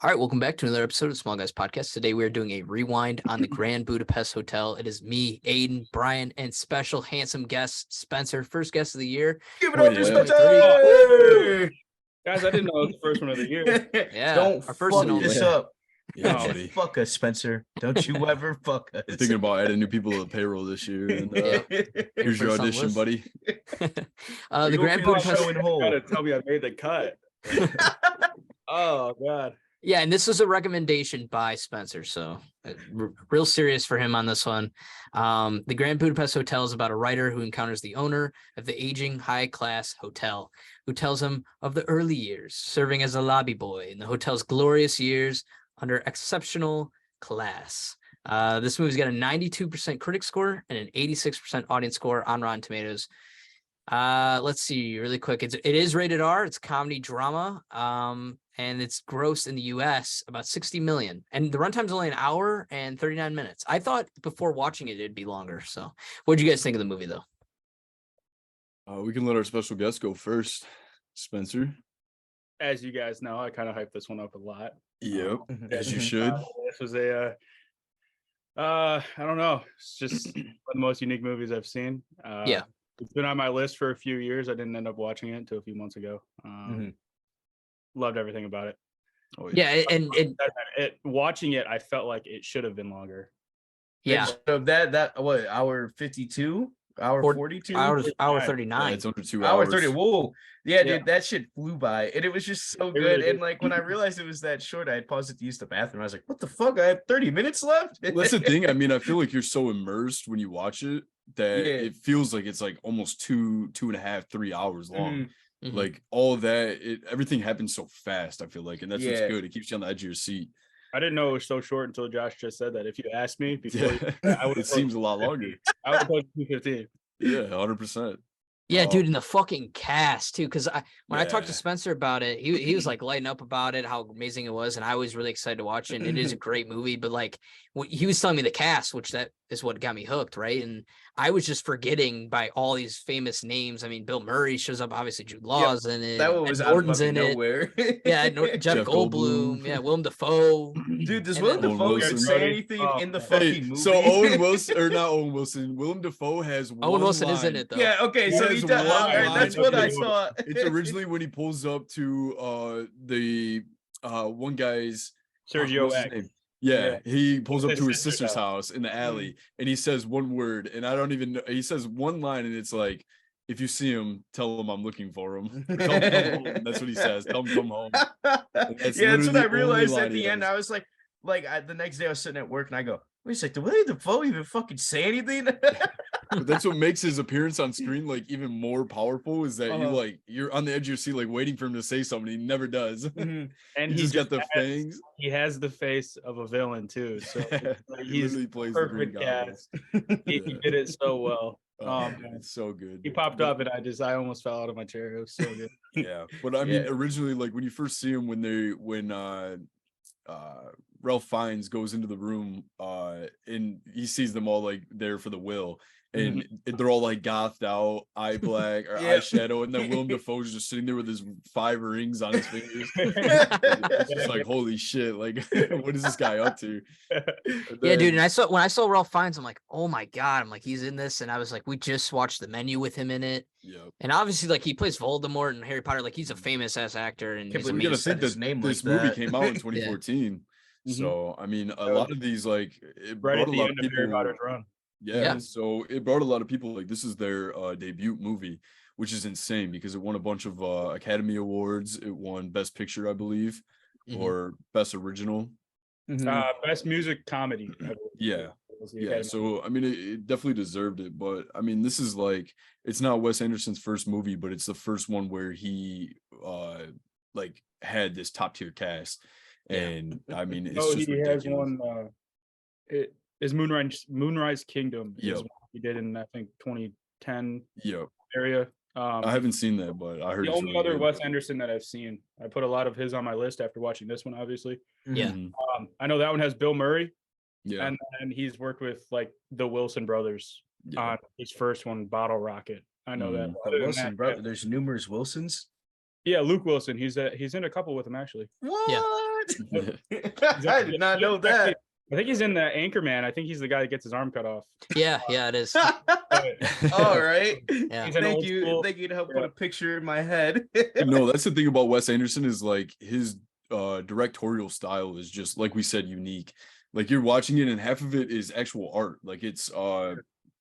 All right, welcome back to another episode of Small Guys Podcast. Today we are doing a rewind on the Grand Budapest Hotel. It is me, Aiden, Brian, and special handsome guest Spencer, first guest of the year. Give it up to Spencer! Guys, I didn't know it was the first one of the year. Yeah, Don't our first fuck and this only. up. No. Don't you fuck us, Spencer. Don't you ever fuck us. Thinking about adding new people to the payroll this year. And, here's your First on audition, list. buddy. The Grand Budapest. Gotta tell me I made the cut. Oh God. Yeah, and this was a recommendation by Spencer, so real serious for him on this one. The Grand Budapest Hotel is about a writer who encounters the owner of the aging high-class hotel, who tells him of the early years serving as a lobby boy in the hotel's glorious years under exceptional class. This movie's got a 92% critic score and an 86% audience score on Rotten Tomatoes. Let's see really quick. It is rated R. It's comedy drama. And it's grossed in the US about 60 million. And the runtime's only an hour and 39 minutes. I thought before watching it, it'd be longer. So what'd you guys think of the movie though? We can let our special guest go first. Spencer. As you guys know, I kind of hyped this one up a lot. Yep, as you should. This was I don't know. It's just one of the most unique movies I've seen. Yeah. It's been on my list for a few years. I didn't end up watching it until a few months ago. Loved everything about it. Oh, Yeah, and Watching it, I felt like it should have been longer. yeah, So that what, hour 52? Hour 42? hour Yeah, 39. it's under 2 Hour hours. 30. Whoa. Yeah, Yeah. dude, that shit flew by. And it was just so good. really And did. like when I realized it was that short, I had paused it to use the bathroom. I was like, what the fuck? I have 30 minutes left? Well, that's the thing. I mean, I feel like you're so immersed when you watch it that Yeah. it feels like it's like almost 2.5, 3 hours long. Mhm. Like all of that, everything happens so fast, I feel like. And that's what's Yeah. good. It keeps you on the edge of your seat. I didn't know it was so short until Josh just said that. If you asked me before, Yeah. It seems a lot longer. I would have told you 2:15. Yeah, 100%. Yeah, Oh. dude, and the fucking cast too. Because when I talked to Yeah. Spencer about it, he was like lighting up about it, how amazing it was, and I was really excited to watch it. And it is a great movie, but like he was telling me the cast, which that is what got me hooked, right? And I was just forgetting by all these famous names. I mean, Bill Murray shows up, obviously Jude Law's in it. That one Ed was out of Norton's fucking in it. nowhere. Yeah, Jeff Jeff Goldblum. Goldblum. Yeah, Willem Dafoe. Dude, does And Willem then Owen Dafoe Wilson. say anything Oh, in the man. fucking Hey, movie? so Owen Wilson, or not Owen Wilson, Willem Dafoe has one Owen Wilson is in line. it though. Yeah, okay, so He he has does. one All right, that's line what of I the- saw. It's originally when he pulls up to the one guy's Sergio what's his X. name? Yeah, he pulls up His to his sister's sister's house in the alley, and he says one word, and I don't even know. He says one line, and it's like, "If you see him, tell him I'm looking for him." Or, "Tell him come home." That's what he says. Tell him come home. Yeah, that's that's what I literally the only realized line at he the end. has. I was like the next day I was sitting at work and I go, wait a sec, did William Dafoe even fucking say anything? But that's what makes his appearance on screen like even more powerful. Is that you're on the edge of your seat, like waiting for him to say something. He never does. And He just got the fangs. He has the face of a villain too. So He he's literally plays the Green perfect Goblin. cast. He did it so well. Oh, Man. it's so good. He popped up and I almost fell out of my chair. It was so good. Yeah, but I mean, Yeah. originally, like when you first see him, when Ralph Fiennes goes into the room, and he sees them all like there for the will, and they're all like gothed out, eye black or Yeah. eyeshadow, and then Willem Dafoe's just sitting there with his 5 rings on his fingers. It's just like, holy shit! Like, what is this guy up to? Yeah, dude. And when I saw Ralph Fiennes, I'm like, oh my God. I'm like, he's in this. And I was like, we just watched The Menu with him in it. Yeah. And obviously, like, he plays Voldemort and Harry Potter. Like, he's a famous ass actor. And Can't he's believe You gotta amazing. think his that name this like movie that. came out in 2014. So I mean, a lot of these like it Right brought at a the lot end of of Harry people. Potter's run. Yeah, so it brought a lot of people, like this is their debut movie, which is insane because it won a bunch of Academy Awards. It won Best Picture, I believe, Mhm. or Best Original. Best music comedy. I believe. Yeah. Was the Yeah, Academy. so I mean, it definitely deserved it. But I mean, this is like it's not Wes Anderson's first movie, but it's the first one where he like had this top tier cast. And I mean, it's Oh, just he has ridiculous. one. It is Moonrise Kingdom. Is Yep. one he did in I think 2010 Yeah, area. I haven't seen that, but I heard The it's only really other good. Wes Anderson that I've seen. I put a lot of his on my list after watching this one, obviously. Yeah. Mhm. I know that one has Bill Murray, Yeah, and he's worked with like the Wilson brothers yeah. on his first one, Bottle Rocket. I know that. The Other than Wilson that, brother. There's numerous Wilsons. yeah, Luke Wilson. He's in a couple with him actually. What? I did not know that. I think he's in the Anchorman. I think he's the guy that gets his arm cut off. Yeah, it is. All right. Yeah. He's an Thank old you. school- Thank you to help put a picture in my head. No, that's the thing about Wes Anderson is like his directorial style is just like we said, unique. Like you're watching it and half of it is actual art. Like it's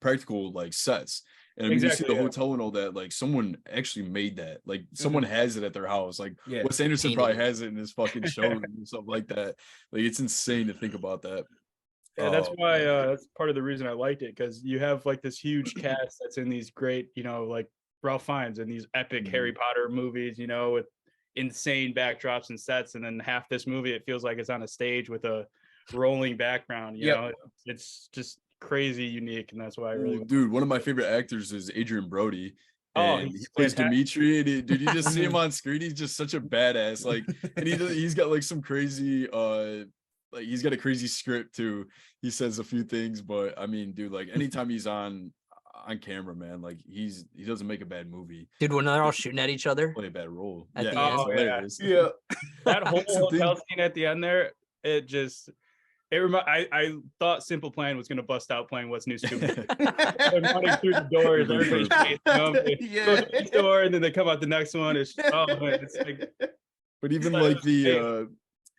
practical like sets. And I mean, you see the hotel and all that, like someone actually made that. Like someone has it at their house. Like Wes Anderson probably has it in his fucking showroom and stuff like that. Like it's insane to think about that. Yeah, that's why that's part of the reason I liked it, because you have like this huge cast that's in these great, like Ralph Fiennes in these epic Harry Potter movies, with insane backdrops and sets, and then half this movie it feels like it's on a stage with a rolling background. You know, it's just crazy unique, and that's why I really dude, one of my favorite actors is Adrian Brody. Oh, and he plays Dimitri, and dude, you just see him on screen, he's just such a badass. Like, and he's got like some crazy like he's got a crazy script too. He says a few things, but I mean, dude, like anytime he's on camera, man, like he doesn't make a bad movie. Dude, when they're all shooting at each other, play a bad role. At Yeah, the end. it's hilarious. Yeah. That whole hotel scene at the end there, I thought Simple Plan was gonna bust out playing What's New Stupid. They're running through the doors, everybody's chasing them. They go to the door, and then they come out the next one. It's like. But even like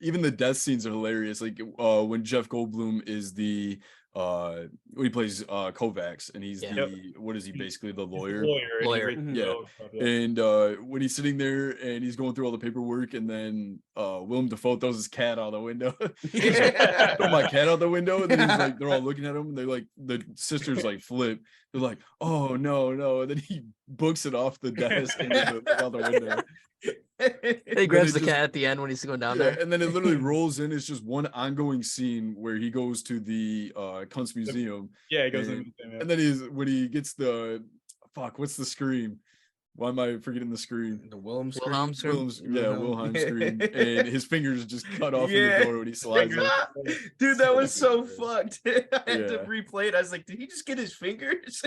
even the death scenes are hilarious. Like when Jeff Goldblum is the when he plays Kovacs, and he's what is he basically, the lawyer? And when he's sitting there and he's going through all the paperwork, and then Willem Dafoe throws his cat out the window. He's like, throw my cat out the window, and then he's like, they're all looking at him, and they're like, the sisters like flip. They're like, oh no, and then he books it off the desk and out the window. He grabs the cat at the end when he's going down there, and then it literally rolls in. It's just one ongoing scene where he goes to the Kunst Museum. Yeah, he goes to the museum. And then when he gets the what's the scream? Why am I forgetting the scream? The Wilhelm scream. Wilhelm scream. And his fingers just cut off in the door when he slides in. Dude, that was so fucked. I had to replay it. I was like, did he just get his fingers?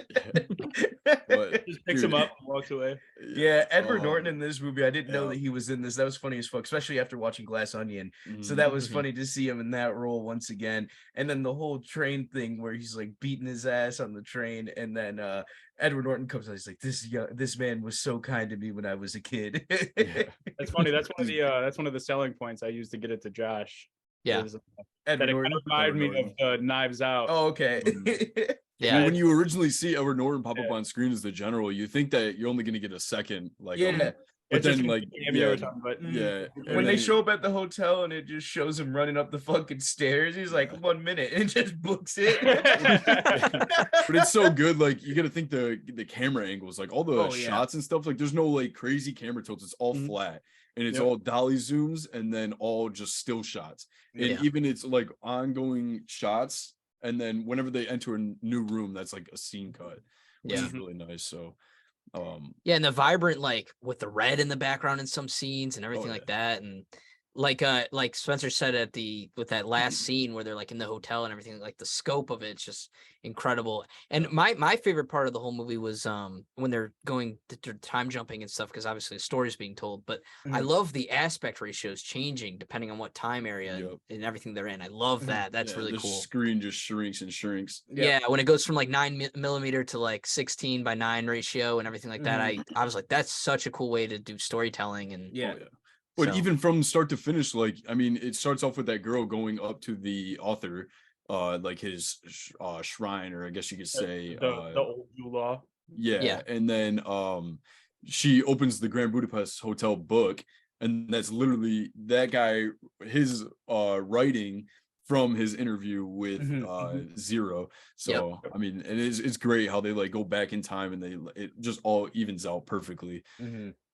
But, just picks him up and walks away. Yeah, Edward Norton in this movie. I didn't know that he was in this. That was funny as fuck, especially after watching Glass Onion. So that was funny to see him in that role once again. And then the whole train thing where he's like beating his ass on the train, and then Edward Norton comes out. He's like, this man was so kind to me when I was a kid. That's funny. That's one of the selling points I used to get it to Josh. Yeah, that it kind of reminded me of Knives Out. Oh, okay. Yeah. I mean, when you originally see Edward Norton pop up on screen as the general, you think that you're only going to get a second, like, but then like, when they show up at the hotel and it just shows him running up the fucking stairs, he's like 1 minute and just books it. But it's so good. Like, you got to think the camera angles, like all the shots and stuff. Like, there's no like crazy camera tilts. It's all flat, and it's all dolly zooms, and then all just still shots. And even it's like ongoing shots. And then whenever they enter a new room, that's like a scene cut, which is really nice. So, and the vibrant, like with the red in the background in some scenes and everything like that, and like Spencer said with that last scene where they're like in the hotel and everything, like the scope of it's just incredible. And my favorite part of the whole movie was when they're going to time jumping and stuff, because obviously the story is being told, but I love the aspect ratios changing depending on what time area and everything they're in. I love that. That's really cool. The screen just shrinks and shrinks. Yeah, when it goes from like 9mm to like 16:9 ratio and everything like that, I was like, that's such a cool way to do storytelling. And but even from start to finish, like, I mean, it starts off with that girl going up to the author, like his shrine, or I guess you could say the old law. Yeah. And then she opens the Grand Budapest Hotel book, and that's literally that guy, his writing from his interview with Zero. So I mean, it's great how they like go back in time, and it just all evens out perfectly.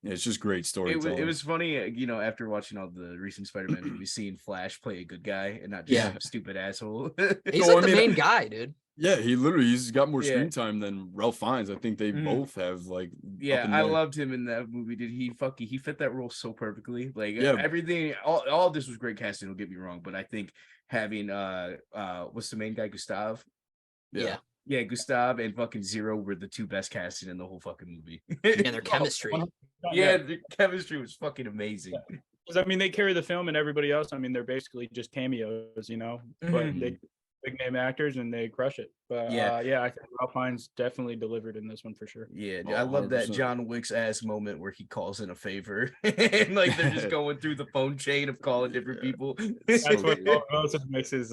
It's just great storytelling. It was funny, after watching all the recent Spider-Man movies, seeing Flash play a good guy and not just some stupid asshole. He's like the main guy, dude. Yeah, he's got more screen time than Ralph Fiennes. I think they both have like. Yeah, I loved him in that movie. Did he fit that role so perfectly? Like everything, all this was great casting. Don't get me wrong, but I think having what's the main guy, Gustav? Yeah, Gustav and fucking Zero were the two best casting in the whole fucking movie. And their chemistry. Yeah, the chemistry was fucking amazing. Because I mean, they carry the film, and everybody else, I mean, they're basically just cameos, but they big name actors and they crush it. But yeah, I think Ralph Fiennes definitely delivered in this one for sure. Yeah, Oh, I love that 100%. John Wick's ass moment where he calls in a favor and like they're just going through the phone chain of calling different people. That's So what good. Moses makes his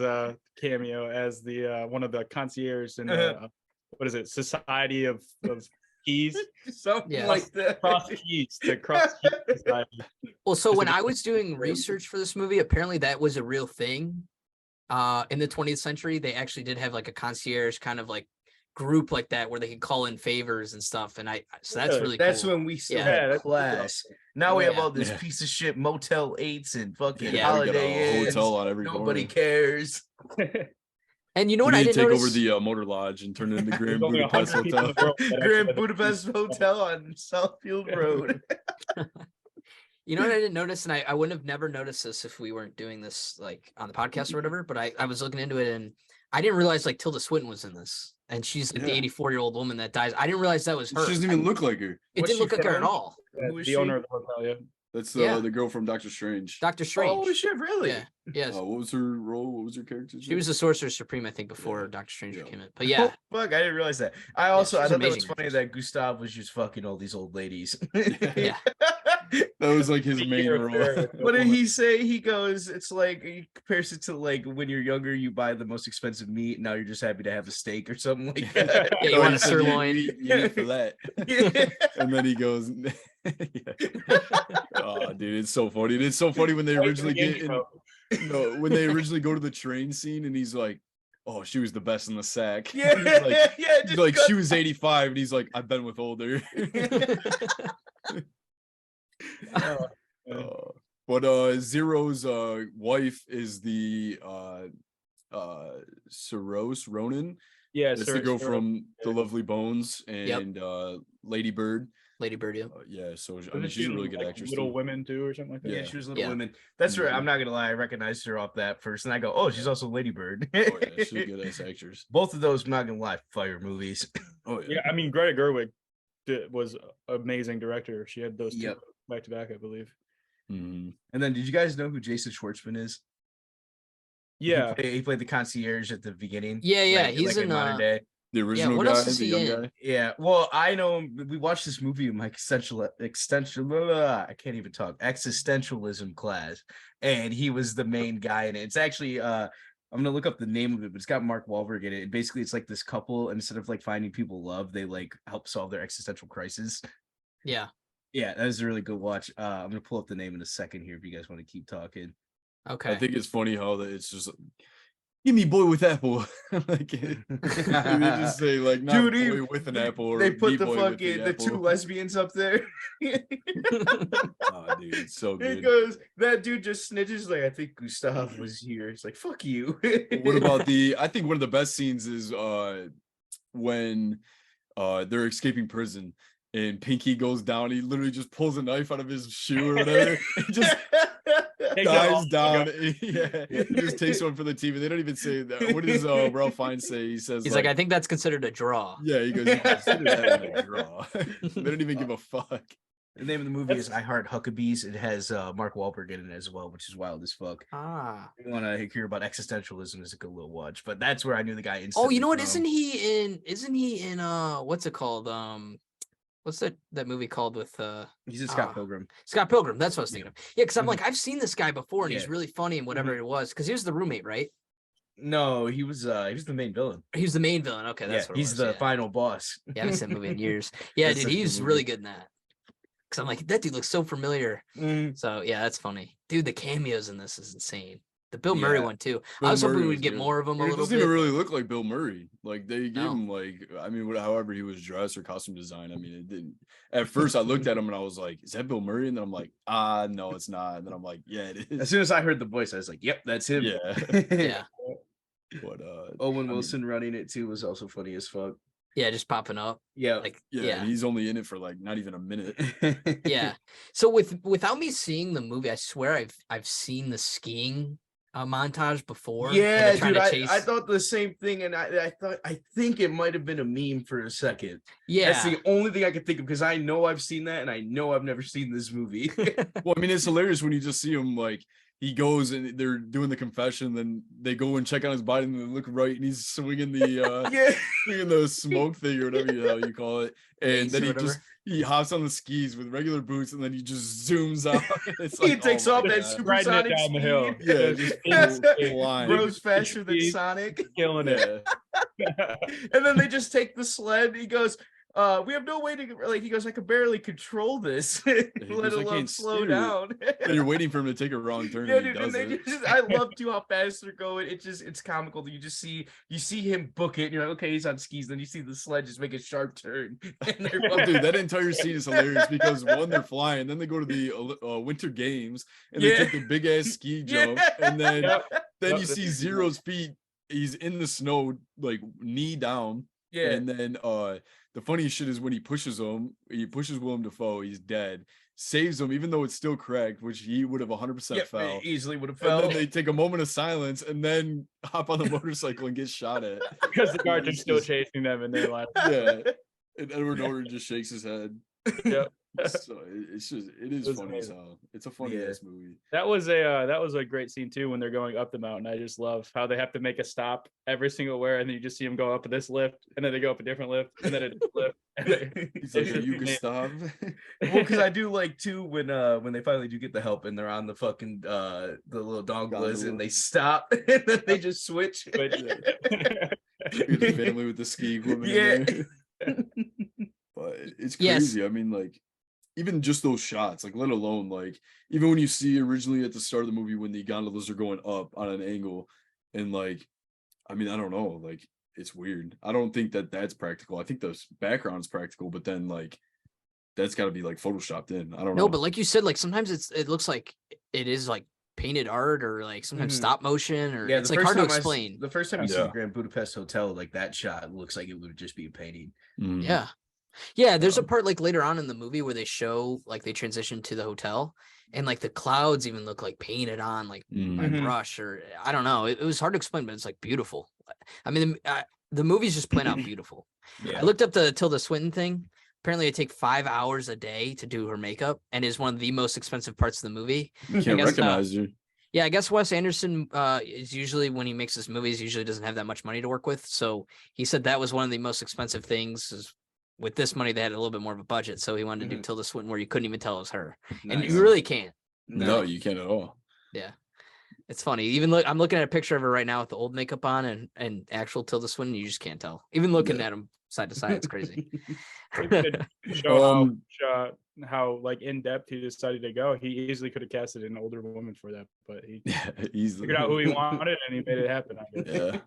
cameo as the one of the concierge in what is it, Society of Keys? Something like that. Cross Keys, the Cross Keys Society. Well, so when I was doing research for this movie, apparently that was a real thing. In the 20th century, they actually did have like a concierge kind of like group like that where they could call in favors and stuff. And so that's really That's cool. when we still Yeah. had that's class. Now we have Yeah. all this piece of shit Motel 8s and fucking Yeah, we got Holiday a Inns. hotel on every Nobody corner. cares. And you know We what I need to didn't take notice? over the Motor Lodge and turn it into Grand There's only Budapest 100 people in Hotel. the world that actually Grand have a Budapest keys. Hotel on Southfield Road. You know what I didn't notice, and I wouldn't have never noticed this if we weren't doing this like on the podcast or whatever, but I was looking into it and I didn't realize like Tilda Swinton was in this. And she's like the Yeah. 84-year-old woman that dies. I didn't realize that was She her. doesn't even look like her. It What's didn't she look like her at from? all. Who is The she? owner of the hotel, yeah. That's Yeah. the girl from Doctor Strange. Doctor Strange. Oh shit, really? Yeah. Yes. What was her role? What was her character? She was the Sorcerer Supreme, I think, before Yeah. Doctor Strange Yeah. came in. But yeah, Oh, fuck, I didn't realize that. I also I she's thought that was amazing funny actress. that Gustav was just fucking all these old ladies. Yeah. That was like his main Year role. affair with What did woman. he say? He goes, it's like he compares it to like when you're younger, you buy the most expensive meat. Now you're just happy to have a steak or something like that. Yeah, you No, want he a said sirloin. You eat for that. Yeah. And then he goes, yeah. Oh, dude, it's so funny. It's so funny when they originally get in. No, when they originally go to the train scene, and he's like, "Oh, she was the best in the sack." Yeah, He's like, yeah, he's just like cut- she was 85, and he's like, "I've been with older." But Zero's wife is the Saros Ronan. Yeah, That's the girl from The yeah. Lovely Bones and Lady Bird. Lady Bird. Yeah. Yeah, so I Wasn't mean, she's a really good like actress. Little too. Women too, or something like that. Yeah, Yeah. she was Little Yeah. Women. That's right. Mhm. I'm not gonna lie, I recognized her off that first, and I go, "Oh, she's also Lady Bird." Oh yeah, she's a good ass actress. Both of those, I'm not gonna lie, fire movies. Oh Yeah, I mean, Greta Gerwig was amazing director. She had those two Yep. back to back, I believe. Mhm. And then, did you guys know who Jason Schwartzman is? Yeah, He played the concierge at the beginning. Yeah, yeah. like- He's like in modern day. The original what guy, else is the he young in? guy. Yeah, well, I know him. We watched this movie in my I can't even talk, existentialism class, and he was the main guy in it. It's actually I'm gonna look up the name of it, but it's got Mark Wahlberg in it. And basically, it's like this couple, instead of like finding people love, they like help solve their existential crisis. Yeah. Yeah, that was a really good watch. I'm gonna pull up the name in a second here if you guys want to keep talking. Okay. I think it's funny how that it's just give me boy with apple. Like they just say like not Dude, boy he- with an apple or They put me the boy with fucking the two apple. lesbians up there. Oh, dude, it's so He good. goes, that dude just snitches like, I think Gustav was here. It's like, fuck you. What about I think one of the best scenes is when they're escaping prison and Pinky goes down, he literally just pulls a knife out of his shoe or whatever and just Takes it off. dives down. Yeah, he just takes one for the team and they don't even say that. What does Ralph Fiennes say? He says He's like, I think that's considered a draw. yeah, he goes, you consider that a draw. They don't even give a fuck. The name of the movie is I Heart Huckabees. It has Mark Wahlberg in it as well, which is wild as fuck. Ah. If you want to hear about existentialism, is a good little watch. But that's where I knew the guy Oh, instantly you know what? from. Isn't he in what's it called? What's that movie called with He's in Scott Ah. Pilgrim. Scott Pilgrim? That's what I was thinking of. Yeah, because I'm Mhm. like, I've seen this guy before and he's Yeah. really funny and whatever it was. Because he was the roommate, right? No, he was the main villain. He was the main villain. Okay, that's Yeah, what it he's was, the yeah. final boss. Yeah, I haven't seen that movie in years. Yeah, That's dude, such a good he's movie. really good in that. Because I'm like, that dude looks so familiar. Mm. So yeah, that's funny. Dude, the cameos in this is insane. The Bill Murray Yeah. one too. Bill I was hoping Murray we'd was get good. more of him a He little doesn't bit. even really look like Bill Murray. Like they gave No. him like I mean, however he was dressed or costume design. I mean, it didn't. At first, I looked at him and I was like, "Is that Bill Murray?" And then I'm like, no, it's not." And then I'm like, "Yeah, it As is." soon as I heard the voice, I was like, "Yep, that's him." Yeah. Yeah, But Owen I Wilson running it too was also funny as fuck. yeah, just popping up. Yeah, Like, yeah, yeah. and he's only in it for like not even a minute. Yeah. So without me seeing the movie, I swear I've seen the skiing montage before. when Yeah, they're trying dude, to I chase- thought the same thing, and I think it might have been a meme for a second. yeah. That's the only thing I could think of because I know I've seen that, and I know I've never seen this movie. Well, I mean, it's hilarious when you just see him like he goes and they're doing the confession, then they go and check on his body and they look right, and he's swinging the Yeah, swinging the smoke thing or whatever the hell you call it, and Mace then or he whatever. he hops on the skis with regular boots, and then he just zooms out. It's he like, takes oh my off that God. Riding it supersonic down the hill. speed. Yeah, just flying. Grows faster than Speed. Sonic. Killing it. Yeah. And then they just take the sled. He goes, we have no way to like. He goes, I could barely control this, let goes, "I alone can't slow steer it." down. And you're waiting for him to take a wrong turn. Yeah, and he dude, and they doesn't. just, I love too how fast they're going. It's comical. You see him book it. And you're like, okay, he's on skis. Then you see the sled just make a sharp turn. And they're Oh, dude, that entire scene is hilarious because one, they're flying, then they go to the Winter Games and they Yeah. take the big ass ski jump, Yeah. and then Yep. then Yep, you that's see a good Zero's feet. He's in the snow, like knee down, Yeah. and then the funniest shit is when he pushes Willem Dafoe, he's dead, saves him even though it's still cracked, which he would have 100% Yep, fell. easily would have And fell. then they take a moment of silence and then hop on the motorcycle and get shot at. Because the guards are It's still just- chasing them, and they're like, Yeah. And Edward Norton just shakes his head. Yep. So it is was funny as amazing. hell. It's a funny Yeah. ass movie. That was a great scene too when they're going up the mountain. I just love how they have to make a stop every single where, and then you just see them go up this lift, and then they go up a different lift, and then a different lift. And He's they like, just- you can stop. Well, because I do like too when they finally do get the help and they're on the fucking the little dongolas Gondola. and they stop and then they just switch. But- With the family with the ski equipment. in there. But it's Yes. crazy. I mean, like, even just those shots, like, let alone like, even when you see originally at the start of the movie when the gondolas are going up on an angle, and like, I mean, I don't know, like, it's weird. I don't think that that's practical. I think the background's practical, but then like, that's got to be like photoshopped in. I don't know. No, but like you said, like sometimes it looks like it is like painted art or like sometimes Mhm. stop motion or Yeah, it's the like first hard to time explain. the first time you see Yeah. the Grand Budapest Hotel, like that shot looks like it would just be a painting. Mm. Yeah. Yeah, there's a part like later on in the movie where they show like they transition to the hotel and like the clouds even look like painted on like by Mhm. brush or I don't know. It was hard to explain, but it's like beautiful. I mean, the movie's just plain out beautiful. Yeah. I looked up the Tilda Swinton thing. Apparently, it take 5 hours a day to do her makeup and is one of the most expensive parts of the movie. You can't guess, recognize you. Yeah, I guess Wes Anderson is usually when he makes his movies, usually doesn't have that much money to work with. So he said that was one of the most expensive things. Is with this money, they had a little bit more of a budget, so he wanted to do Tilda Swinton where you couldn't even tell it was her, and Nice. you really can't. No, you can't at all. It's funny. Even look, I'm looking at a picture of her right now with the old makeup on and actual Tilda Swinton. You just can't tell. Even looking Yeah. at them side to side, it's crazy. It could show Um, how like in depth he decided to go. He easily could have casted an older woman for that, but he Yeah, easily. figured out who he wanted and he made it happen. I guess. Yeah.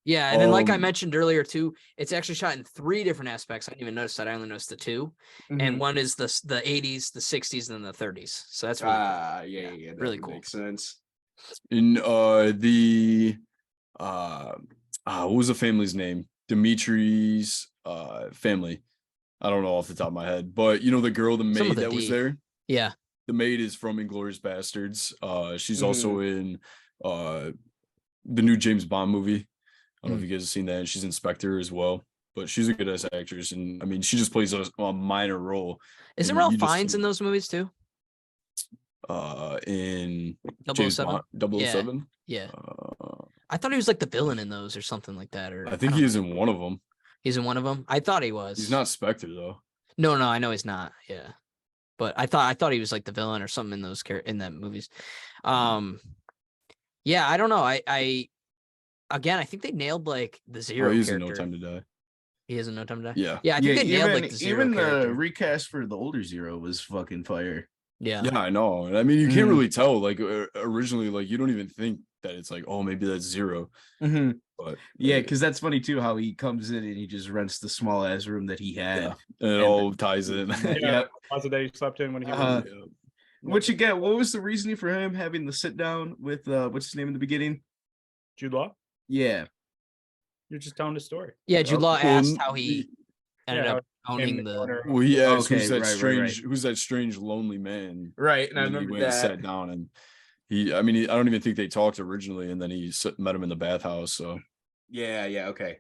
Yeah, and then like I Um, mentioned earlier too, it's actually shot in 3 different aspects. I didn't even notice that. I only noticed the 2, Mhm. and one is the 80s, the 60s, and then the 30s. So that's really cool. yeah, that really would cool. Makes sense. In the what was the family's name? Dimitri's family. I don't know off the top of my head, but you know the girl, the Some maid with a that was D. there. Yeah. The maid is from Inglourious Bastards. She's Mm-hmm. also in the new James Bond movie. I don't know Mm. if you guys have seen that. She's Inspector as well, but she's a good ass actress, and I mean she just plays a minor role. Isn't And Ralph you just Fiennes see- in those movies too? In James 007? Bond 007. Yeah. Uh, I thought he was like the villain in those or something like that. Or I think don't he know. is in one of them. He's in one of them. I thought he was. He's not Spectre though. No, I know he's not. Yeah, but I thought he was like the villain or something in those in that movies. Yeah, I don't know. I again, I think they nailed like the Zero Oh, he's in character. No Time to Die. He is in No Time to Die. Yeah. Yeah, I think they nailed even, like the Zero even the character. recast for the older Zero was fucking fire. Yeah. Yeah, I know. And I mean, you can't Mhm. really tell. Like originally, like you don't even think that it's like, oh, maybe that's Zero. Mm-hmm. But Yeah, because that's funny too how he comes in and he just rents the small ass room that he had. yeah, and it And- all ties in. Yeah, Yep. closet that he slept in when he Uh-huh. was Yeah. Which again, what was the reasoning for him having the sit down with what's his name in the beginning? Jude Law. Yeah. You're just telling the story. Yeah, Jude Law Well, asked how he ended Yeah, up owning Came the. owner. Well, he asked Okay, who's that right, right, strange, who's that strange lonely man. Right. And I then he remember went and that. sat down, and I mean, I don't even think they talked originally, and then he met him in the bathhouse. So Yeah, okay.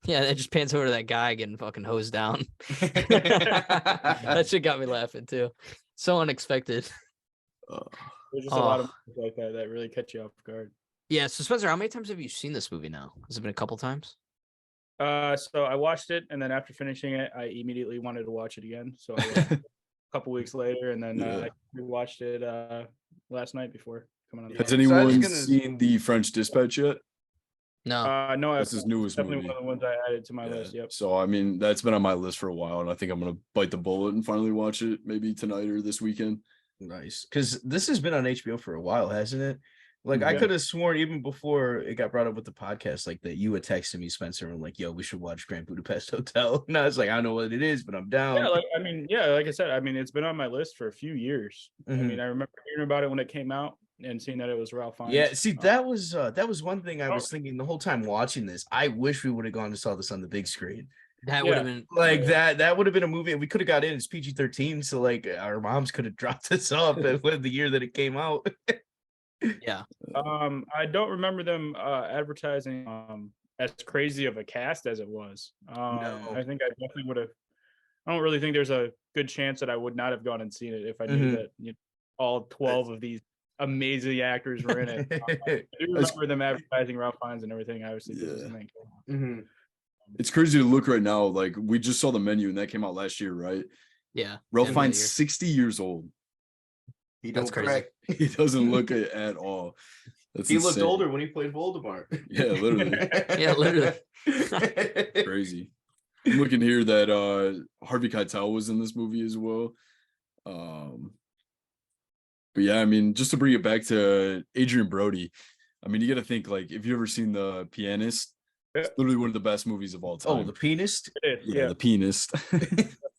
Yeah, it just pans over to that guy getting fucking hosed down. That shit got me laughing too. So unexpected. There's just a lot of movies like that that really catch you off guard. Yeah, so Spencer, how many times have you seen this movie now? Has it been a couple times? So I watched it, and then after finishing it, I immediately wanted to watch it again. So I watched it a couple weeks later, and then I watched it last night before coming on. Has anyone seen the French Dispatch yet? No. No, that's his newest definitely movie. One of the ones I added to my list. Yep. So I mean, that's been on my list for a while, and I think I'm gonna bite the bullet and finally watch it, maybe tonight or this weekend. Nice, because this has been on HBO for a while, hasn't it? Like I could have sworn even before it got brought up with the podcast, like that you had texted me, Spencer, and like, "Yo, we should watch Grand Budapest Hotel." And I was like, "I don't know what it is, but I'm down." Yeah, like I said, I mean, it's been on my list for a few years. I mean, I remember hearing about it when it came out and seeing that it was Ralph Fiennes. Yeah, see, that was one thing I was thinking the whole time watching this. I wish we would have gone and saw this on the big screen. That would have been like that would have been a movie we could have got in. It's PG-13, so like our moms could have dropped this off at the year that it came out. Yeah. I don't remember them advertising as crazy of a cast as it was. No. I think I definitely would have. I don't really think there's a good chance that I would not have gone and seen it if I knew that all 12 of these amazing actors were in it. I do remember them advertising Ralph Fiennes and everything. I obviously this was the thing. It's crazy to look right now. Like we just saw the menu, and that came out last year, right? Yeah. Ralph Fiennes 60 years old. That's crazy. He doesn't look it at all. He looked older when he played Voldemort. Yeah, literally. Yeah, literally. Crazy. I'm looking here that Harvey Keitel was in this movie as well. But yeah, I mean, just to bring it back to Adrian Brody, I mean, you got to think, like, if you ever seen The Pianist, it's literally one of the best movies of all time. Oh, The Pianist? Yeah, The Pianist.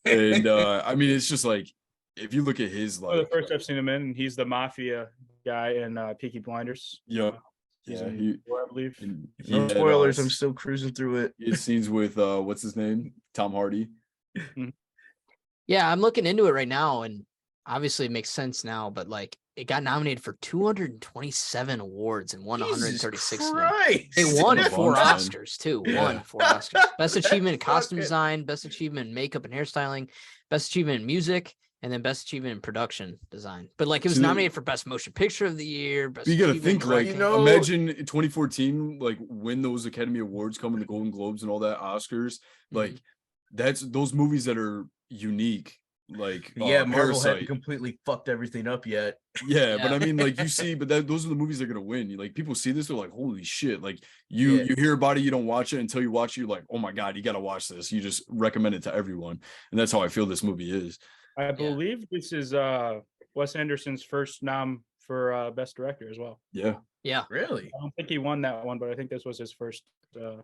And I mean, it's just like, if you look at his, like, the first I've seen him in, he's the mafia guy in Peaky Blinders. Yeah, I believe. No spoilers. I'm still cruising through it. He had scenes with what's his name, Tom Hardy. Yeah, I'm looking into it right now, and obviously it makes sense now. But like, it got nominated for 227 awards and won 136 of them. They won 4 Oscars too. Won 4 Oscars: Best Achievement in Costume Design, Best Achievement in Makeup and Hairstyling, Best Achievement in Music, and then Best Achievement in Production Design. But like, it was nominated for Best Motion Picture of the Year. Best you got to think, like, imagine in 2014, like when those Academy Awards come in, the Golden Globes and all that, Oscars, like that's those movies that are unique. Like, Marvel Parasite hadn't completely fucked everything up yet. Yeah, but I mean, like, you see, but those are the movies that are gonna win. Like, people see this, they're like, holy shit. Like, you hear about it, you don't watch it until you watch it, you're like, oh my god, you gotta watch this. You just recommend it to everyone. And that's how I feel this movie is. I believe this is Wes Anderson's first nom for Best Director as well. Yeah. Really? I don't think he won that one, but I think this was his first.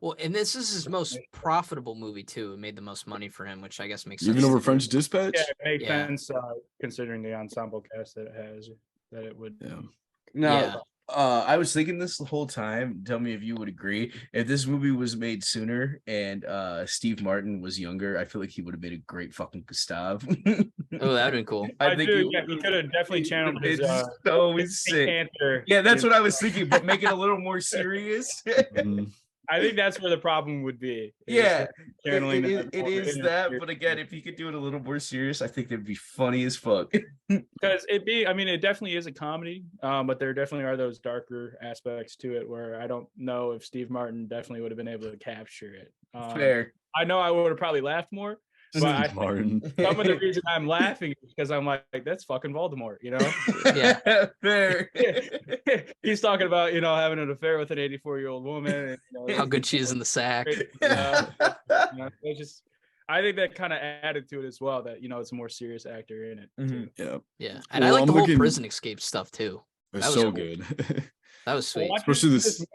Well, and this is his most profitable movie too. It made the most money for him, which I guess makes sense. Even over French Dispatch? Yeah, it makes sense considering the ensemble cast that it has. That it would. Yeah. No. I was thinking this the whole time. Tell me if you would agree. If this movie was made sooner and Steve Martin was younger, I feel like he would have made a great fucking Gustave. Oh, that'd been cool. I think he could have definitely channeled his so sick. Panther. Yeah, that's what I was thinking, but make it a little more serious. I think that's where the problem would be. Yeah, it is that. But again, if he could do it a little more serious, I think it'd be funny as fuck. Because it definitely is a comedy, but there definitely are those darker aspects to it where I don't know if Steve Martin definitely would have been able to capture it. Fair. I know I would have probably laughed more. But some of the reason I'm laughing is because I'm like, that's fucking Voldemort, you know? Yeah, fair. He's talking about, having an affair with an 84-year-old woman. And, how good she is in the sack. It's just, I think that kind of added to it as well. That it's a more serious actor in it. Yeah, and I like the whole prison escape stuff too. It's so good. That was sweet. Especially this.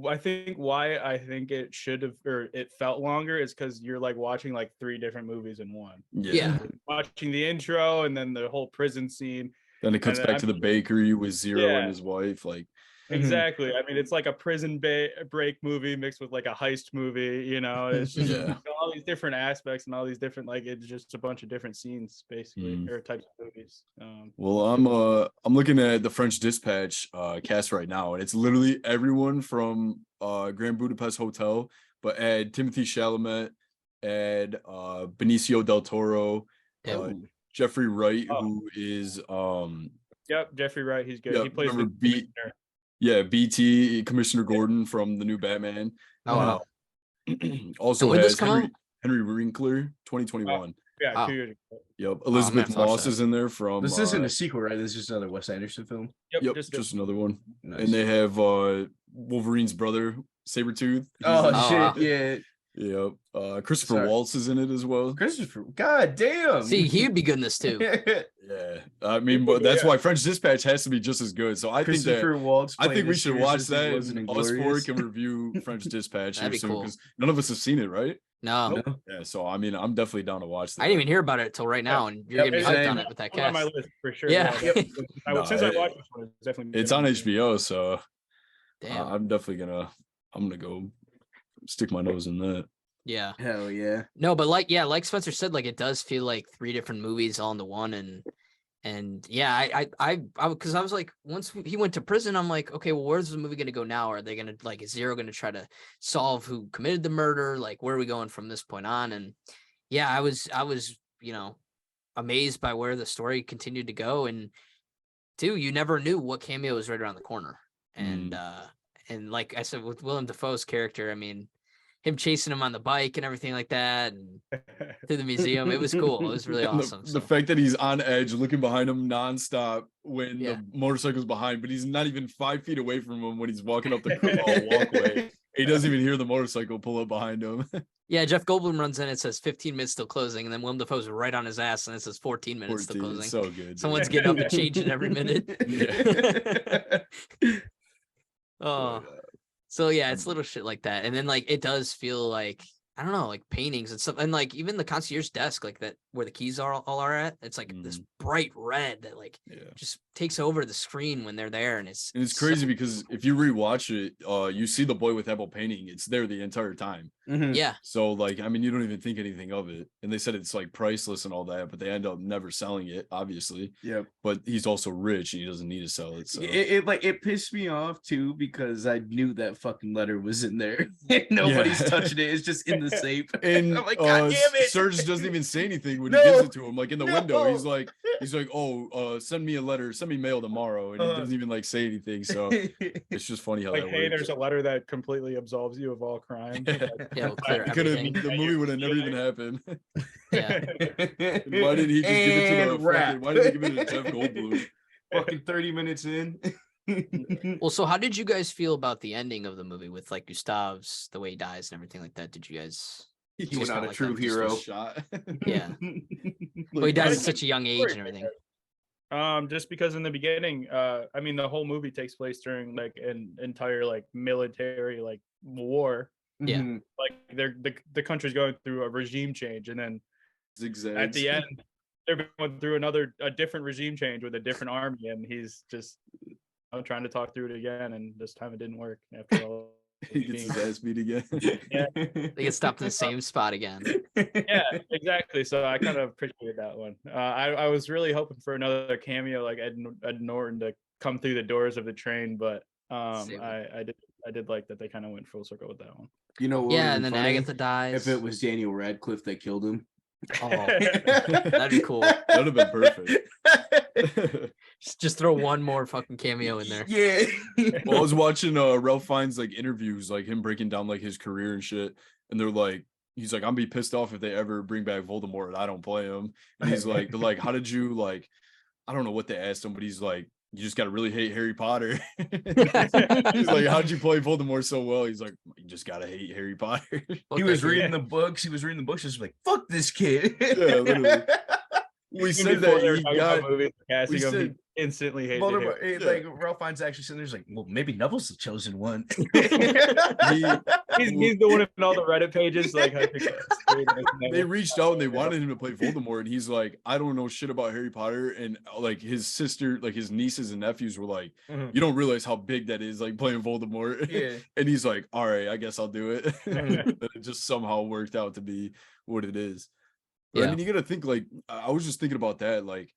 I think why I think it should have, or it felt longer, is because you're like watching like 3 different movies in one. Yeah. Watching the intro and then the whole prison scene, Then it cuts And back then, to the bakery with Zero and his wife. Like, exactly. I mean, it's like a prison break movie mixed with like a heist movie. You know, it's just all these different aspects and all these different, like, it's just a bunch of different scenes basically, or types of movies. Well, I'm looking at the French Dispatch cast right now, and it's literally everyone from Grand Budapest Hotel, but add Timothy Chalamet, add Benicio del Toro, Jeffrey Wright, who is Jeffrey Wright, he's good. He plays the commissioner. BT Commissioner Gordon from the new Batman. Oh wow. Also has Henry Winkler, 2021. Yeah, 2 years ago. Yep. Elizabeth Moss is in there from. This isn't a sequel, right? This is just another Wes Anderson film. Yep, just another one. Nice. And they have Wolverine's brother, Sabretooth. Oh shit, yeah. Yep. Christopher Waltz is in it as well. Christopher, god damn. See, he'd be good in this too. Yeah. I mean, but that's why French Dispatch has to be just as good. So I think we should watch that. And us four can review French Dispatch here soon, because none of us have seen it, right? No. Yeah, so I mean, I'm definitely down to watch that. I didn't even hear about it till right now, and you're getting me hyped on it with that cast. On my list for sure. Yeah. Since I watched this one, it's definitely. It's on HBO, so damn. I'm definitely gonna go stick my nose in that. Yeah. Hell yeah. No, but like Spencer said, like it does feel like 3 different movies all into one, and yeah, I because I was like, once he went to prison, I'm like, okay, well, where's the movie gonna go now? Are they gonna, like, is Zero gonna try to solve who committed the murder? Like, where are we going from this point on? And yeah, I was amazed by where the story continued to go. And two, you never knew what cameo was right around the corner. And like I said, with Willem Dafoe's character, I mean, him chasing him on the bike and everything like that, and through the museum, it was cool. It was really awesome. The fact that he's on edge, looking behind him nonstop when the motorcycle's behind, but he's not even 5 feet away from him when he's walking up the walkway. He doesn't even hear the motorcycle pull up behind him. Yeah, Jeff Goldblum runs in. It says 15 minutes till closing, and then Willem Dafoe's right on his ass, and it says 14 minutes till closing. So good. Someone's getting up and changing every minute. So yeah, it's little shit like that. And then like it does feel like, I don't know, like paintings and stuff. And like even the concierge desk, like that where the keys all are at, it's like this bright red that like just takes over the screen when they're there. And it's crazy because if you rewatch it, you see the boy with apple painting. It's there the entire time. Yeah. So like, I mean, you don't even think anything of it. And they said it's like priceless and all that, but they end up never selling it, obviously. Yeah. But he's also rich and he doesn't need to sell it. So it pissed me off too, because I knew that fucking letter was in there. Nobody's touching it. It's just in the safe. And I'm like, God damn it. Serge doesn't even say anything when he gives it to him. Like in the window, he's like, oh, send me a letter, send me mail tomorrow. And he doesn't even like say anything. So it's just funny how like, that hey, works. There's a letter that completely absolves you of all crime. Yeah, we'll clear everything. The movie would have never even happened. Yeah. Why did he just give it to why did he give it to Jeff Goldblum? Fucking 30 minutes in. Well, so how did you guys feel about the ending of the movie with like Gustav's, the way he dies and everything like that? Did you guys? He's not a true hero. Yeah. Well, he dies at such a young age and everything. Just because in the beginning, I mean, the whole movie takes place during like an entire like military like war. Yeah. Like the country's going through a regime change, and then Zigzags. At the end they're going through a different regime change with a different army, and he's just trying to talk through it again, and this time it didn't work after all. He gets his ass beat again. Yeah. They get stopped in the same spot again. Yeah, exactly. So I kind of appreciated that one. I was really hoping for another cameo like Ed Norton to come through the doors of the train, but I did like that they kind of went full circle with that one. You know what? Yeah, and then Agatha dies. If it was Daniel Radcliffe that killed him. Oh, that'd be cool. That would have been perfect. Just throw one more fucking cameo in there. Yeah. Well, I was watching Ralph Fiennes like interviews, like him breaking down like his career and shit, and he's like, I'm be pissed off if they ever bring back Voldemort and I don't play him. And he's like, they're like, how did you like? I don't know what they asked him, but he's like, you just gotta really hate Harry Potter. He's like, how'd you play Voldemort so well? He's like, you just gotta hate Harry Potter. He was reading the books. Just like, fuck this kid. Yeah, literally. we said that he got. Casting we him, said- he instantly hated Voldemort, him. like Ralph Fiennes actually sitting there's like, well, maybe Neville's the chosen one. He's the one in all the Reddit pages. Like, They reached out and they wanted him to play Voldemort, and he's like, I don't know shit about Harry Potter. And like his sister, like his nieces and nephews were like, you don't realize how big that is, like playing Voldemort. Yeah. And he's like, all right, I guess I'll do it. Mhm. But it just somehow worked out to be what it is. But I Yeah. mean, you gotta think, like, I was just thinking about that, like,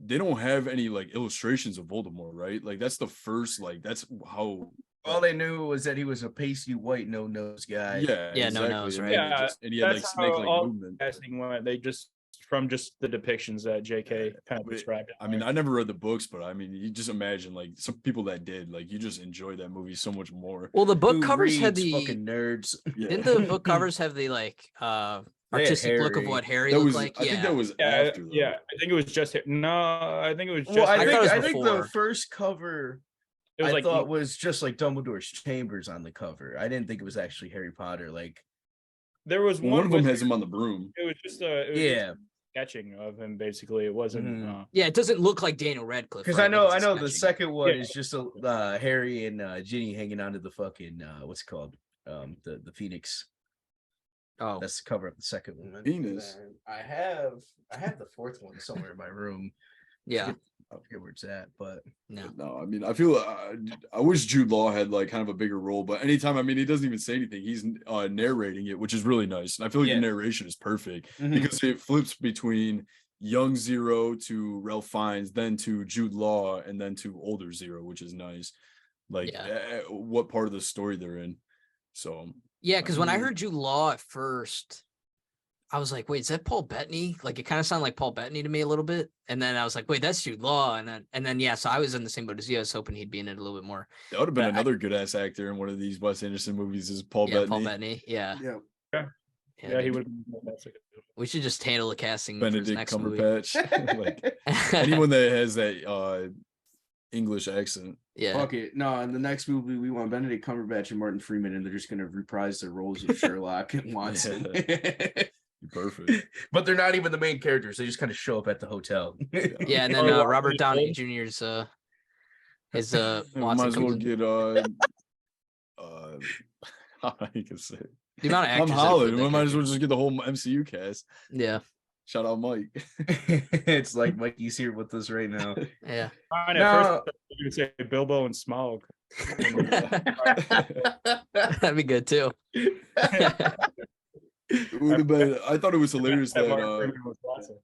they don't have any like illustrations of Voldemort, right? Like that's the first, like that's how All they knew was that he was a pasty white no nose guy. yeah, no nose, And right? then Yeah, and he had like that's snake how like all movement. casting went. They just from just the depictions that JK kind of But, described. It. I mean, I never read the books, but I mean, you just imagine like some people that did, like you just enjoy that movie so much more. Well, the book Who covers had reads the fucking nerds. Yeah. didn't the book covers have the like artistic look of Harry. what Harry That looked was, like? I think that was yeah, after. Though. yeah. I think it was just no. I think it was just. Well, I thought it think was I think the before. first cover it was I like thought was just like Dumbledore's chambers on the cover. I didn't think it was actually Harry Potter. Like, there was Well, one of them with- has him on the broom. It was just a yeah, sketching of him. Basically, it wasn't. Mhm. Yeah, it doesn't look like Daniel Radcliffe. because right? I know Like, it's a the sketching. second one Yeah. is just a Harry and Ginny hanging onto the fucking what's it called the Phoenix. Oh, That's the cover of the second one. Venus. And I have the fourth one somewhere in my room. yeah. I forget where it's at, but No. No, I mean, I feel I wish Jude Law had like kind of a bigger role, but anytime, I mean, he doesn't even say anything. He's narrating it, which is really nice. And I feel like Yeah. the narration is perfect Mhm. because it flips between young Zero to Ralph Fiennes, then to Jude Law, and then to older Zero, which is nice. Like Yeah. what part of the story they're in. So Yeah, because when I Mhm. heard Jude Law at first, I was like, wait, is that Paul Bettany? Like it kind of sounded like Paul Bettany to me a little bit. And then I was like, wait, that's Jude Law. And then yeah, so I was in the same boat as you. I was hoping he'd be in it a little bit more. that would have been But another good ass actor in one of these Wes Anderson movies is Paul Yeah, Bettany. Paul Bettany. Yeah. yeah. Yeah, he dude. would. That's a good one. We should just handle the casting for his Benedict next movie. Cumberbatch. Like anyone that has that English accent. Yeah. Fuck it. No, in the next movie we want Benedict Cumberbatch and Martin Freeman, and they're just gonna reprise their roles of Sherlock and Watson. Perfect. But they're not even the main characters. They just kind of show up at the hotel. Yeah, and then Oh, Robert he's Downey old? Jr.'s his Might Watson as well comes in. get how I can say it. The amount of Tom actors that Holland. played We that might as well character. just get the whole MCU cast. Yeah. Shout out Mike. It's like Mikey's here with us right now. Yeah. Fine, No. at first, you would say Bilbo and Smaug. That'd be good too. It would have been. I thought it was hilarious That that Martin Freeman was Watson.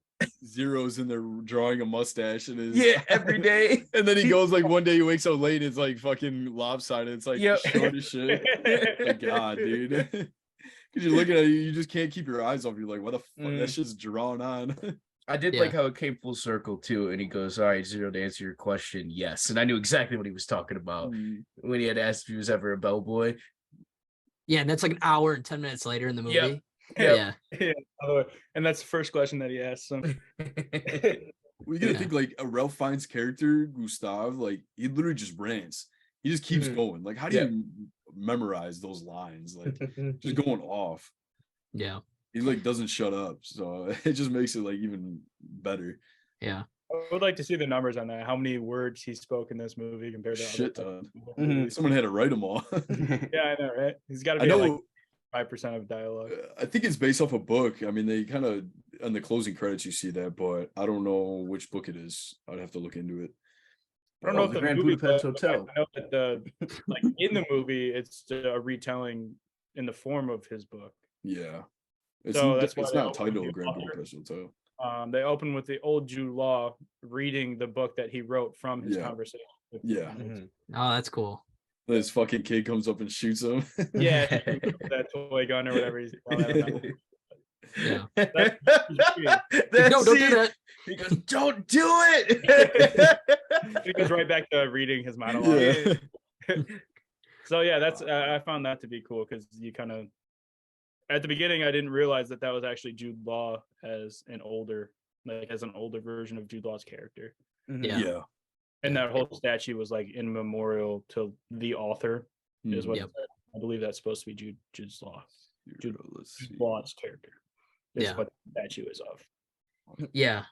Zero's in there drawing a mustache and his Yeah, every day. and then he goes like one day he wakes up late. It's like fucking lopsided. It's like Yep. short as shit. Like, God, dude. Because you're looking at it, you just can't keep your eyes off. You're like, what the fuck? That shit's drawn on. I did Yeah. like how it came full circle too, and he goes, "All right, Zero, to answer your question, yes." And I knew exactly what he was talking about when he had asked if he was ever a bellboy. Yeah, and that's like an hour and 10 minutes later in the movie. Yep. Yeah. Yeah, by the way, and that's the first question that he asked him. We gotta Yeah. think like a Ralph Fiennes character, Gustav, like he literally just rants. He just keeps Mhm. going. Like, how do Yeah. you memorize those lines? Like just going off. Yeah. He like doesn't shut up. So it just makes it like even better. Yeah. I would like to see the numbers on that. How many words he spoke in this movie compared to Shit other ton. movies. Someone had to write them all. Yeah, I know, right? He's got to I be at, know. like 5% of dialogue. I think it's based off a book. I mean, they kind of on the closing credits you see that, but I don't know which book it is. I'd have to look into it. I don't know Oh, if the the Grand movie, Budapest but Hotel. I know that the like in the movie, it's a retelling in the form of his book. Yeah, it's So that's why it's they not opened with titled the Grand author. Budapest Hotel. They open with the old Jude Law reading the book that he wrote from his Yeah. conversation. with Yeah. the- Oh, that's cool. This fucking kid comes up and shoots him. Yeah, that toy gun or whatever he's calling it. Yeah. That No, don't do scene, that. He goes, "Don't do it." He goes right back to reading his monologue. Yeah. So yeah, that's I found that to be cool because you kind of at the beginning I didn't realize that was actually Jude Law as an older version of Jude Law's character, Yeah. Yeah. and that whole statue was like in memorial to the author is what Yep. I believe that's supposed to be Jude's Law. Jude Let's see. Law's character is Yeah. what the statue is of. Yeah.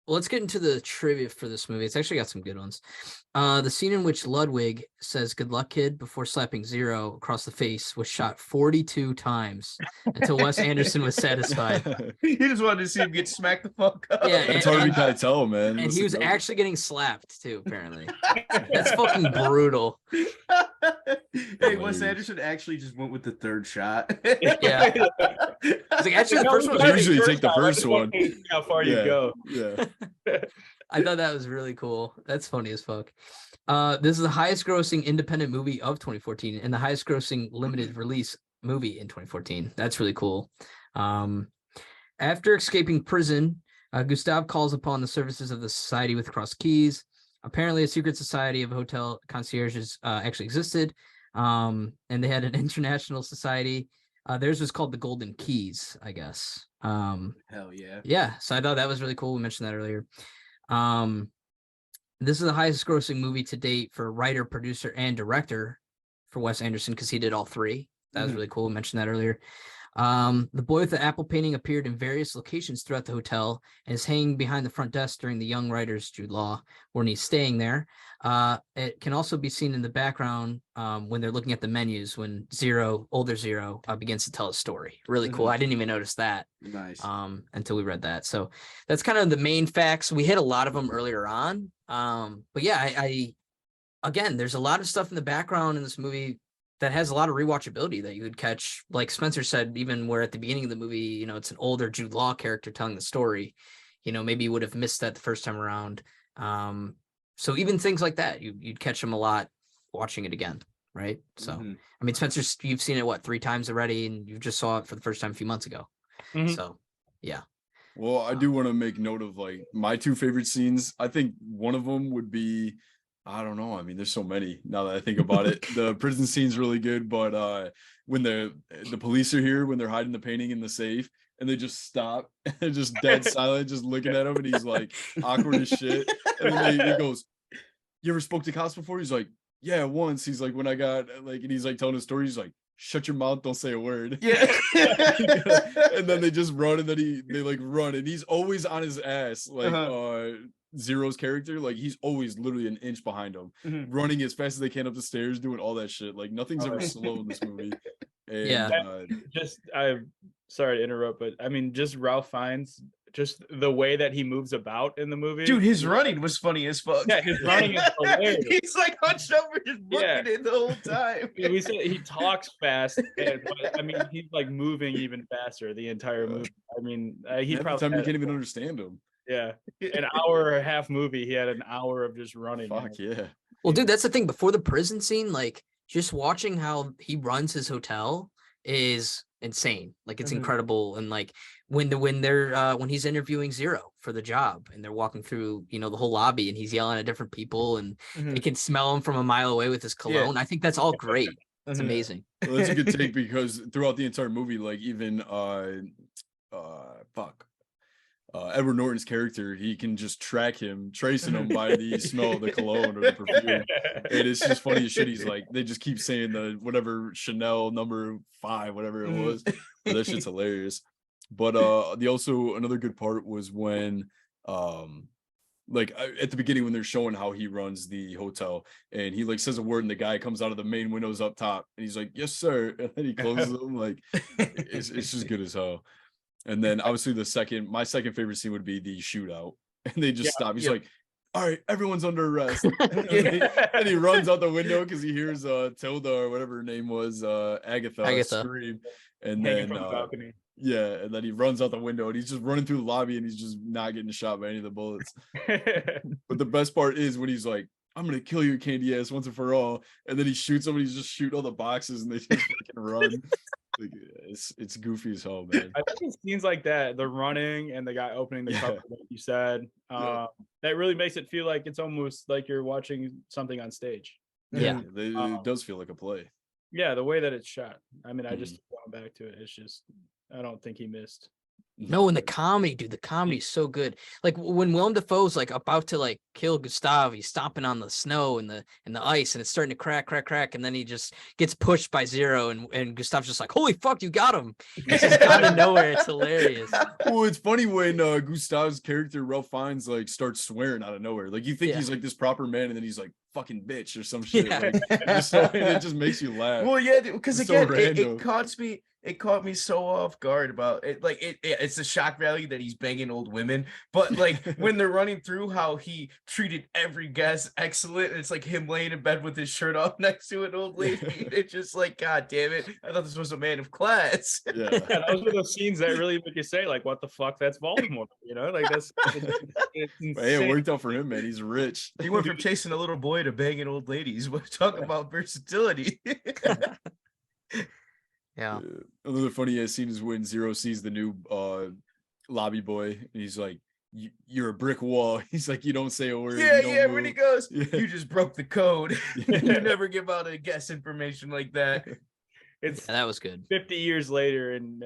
Let's get into the trivia for this movie. It's actually got some good ones. The scene in which Ludwig says "Good luck, kid" before slapping Zero across the face was shot 42 times until Wes Anderson was satisfied. He just wanted to see him get smacked the fuck up. Yeah, It's hard to kind of tell, man. And he was actually getting slapped too, apparently. That's fucking brutal. Hey, Wes Anderson actually just went with the third shot. Yeah. It's like, actually, the first one was usually really take the first one. How far you go. Yeah. I thought that was really cool. That's funny as fuck. This is the highest grossing independent movie of 2014 and the highest grossing limited release movie in 2014. That's really cool. After escaping prison, Gustav calls upon the services of the Society with Cross Keys. Apparently, a secret society of hotel concierges actually existed, and they had an international society. Theirs was called the Golden Keys, I guess. Hell yeah. Yeah, so I thought that was really cool. We mentioned that earlier. This is the highest grossing movie to date for writer, producer, and director for Wes Anderson because he did all three. That was really cool. We mentioned that earlier. The boy with the apple painting appeared in various locations throughout the hotel and is hanging behind the front desk during the young writer's Jude Law when he's staying there. It can also be seen in the background when they're looking at the menus when older Zero begins to tell a story. Really cool. I didn't even notice that. Nice. Until we read that. So that's kind of the main facts. We hit a lot of them earlier on. But yeah, I again, there's a lot of stuff in the background in this movie that has a lot of rewatchability that you would catch. Like Spencer said, even where at the beginning of the movie, you know, it's an older Jude Law character telling the story, you know, maybe you would have missed that the first time around. So even things like that, you'd catch them a lot watching it again. Right. So, I mean, Spencer, you've seen it, what, 3 times already, and you just saw it for the first time a few months ago. So, yeah. Well, I do want to make note of like my 2 favorite scenes. I think one of them would be, I don't know. I mean, there's so many now that I think about it. The prison scene's really good, but when the police are here, when they're hiding the painting in the safe, and they just stop and just dead silent, just looking at him, and he's like awkward as shit. And then he goes, "You ever spoke to cops before?" He's like, "Yeah, once." He's like, "When I got like," and he's like telling a story. He's like, "Shut your mouth, don't say a word." Yeah. And then they just run, and then they like run, and he's always on his ass, like Zero's character, like he's always literally an inch behind him, running as fast as they can up the stairs, doing all that shit. Like nothing's ever slow in this movie. And, I'm sorry to interrupt, but I mean, just Ralph Fiennes, just the way that he moves about in the movie. Dude, his running was funny as fuck. Yeah, his running is hilarious. He's like hunched over, just looking at it the whole time. We said he talks fast, but I mean, he's like moving even faster the entire movie. I mean, he probably you can't even understand him. Yeah, an hour and a half movie. He had an hour of just running. Fuck yeah. Well, dude, that's the thing. Before the prison scene, like just watching how he runs his hotel is insane. Like it's incredible. And like when he's interviewing Zero for the job and they're walking through, you know, the whole lobby and he's yelling at different people and they can smell him from a mile away with his cologne. I think that's all great. It's amazing. Well, that's a good take because throughout the entire movie, like even Edward Norton's character, he can just track him, tracing him by the smell of the cologne or the perfume. And it's just funny as shit. He's like, they just keep saying the whatever Chanel number 5, whatever it was. But that shit's hilarious. But also another good part was when like at the beginning when they're showing how he runs the hotel and he like says a word and the guy comes out of the main windows up top and he's like, "Yes, sir," and then he closes them. Like it's just good as hell. And then obviously my second favorite scene would be the shootout. And they just stop. He's like, "All right, everyone's under arrest." And he runs out the window because he hears Tilda or whatever her name was, Agatha scream. And then and then he runs out the window and he's just running through the lobby and he's just not getting shot by any of the bullets. But the best part is when he's like, "I'm gonna kill your candy ass once and for all," and then he shoots somebody, he's just shooting all the boxes and they just fucking run. Like, it's goofy as hell, man. I think scenes like that, the running and the guy opening the cover, like you said, that really makes it feel like it's almost like you're watching something on stage. It does feel like a play. Yeah, the way that it's shot. I mean, I just going back to it. It's just, I don't think he missed. No, and the comedy, dude, the comedy is so good. Like when Willem Dafoe's like about to like kill Gustav, he's stomping on the snow and the ice, and it's starting to crack, and then he just gets pushed by Zero, and Gustav's just like, "Holy fuck, you got him!" It's just out of nowhere. It's hilarious. Well, it's funny when Gustav's character Ralph Fiennes like starts swearing out of nowhere. Like you think he's like this proper man, and then he's like fucking bitch or some shit. Like, it just makes you laugh. Well, yeah, because It's again, so it random. caught me. It caught me so off guard about it. Like it's a shock value that he's banging old women, but like when they're running through how he treated every guest excellent, and it's like him laying in bed with his shirt off next to an old lady. It's just like, God damn it! I thought this was a man of class. Yeah. Yeah, those are those scenes that really make you say, like, what the fuck? That's Voldemort, you know? Like it's Hey, insane. it worked out for him, man. He's rich. He went from chasing a little boy to banging old ladies. Talk about versatility. Yeah. Another funny ass scene is when Zero sees the new lobby boy, and he's like, "You're a brick wall." He's like, "You don't say a word." Yeah, you don't yeah. move." When he goes, Yeah. you just broke the code. You never give out a guess information like that. It's Yeah, that was good. 50 years later, and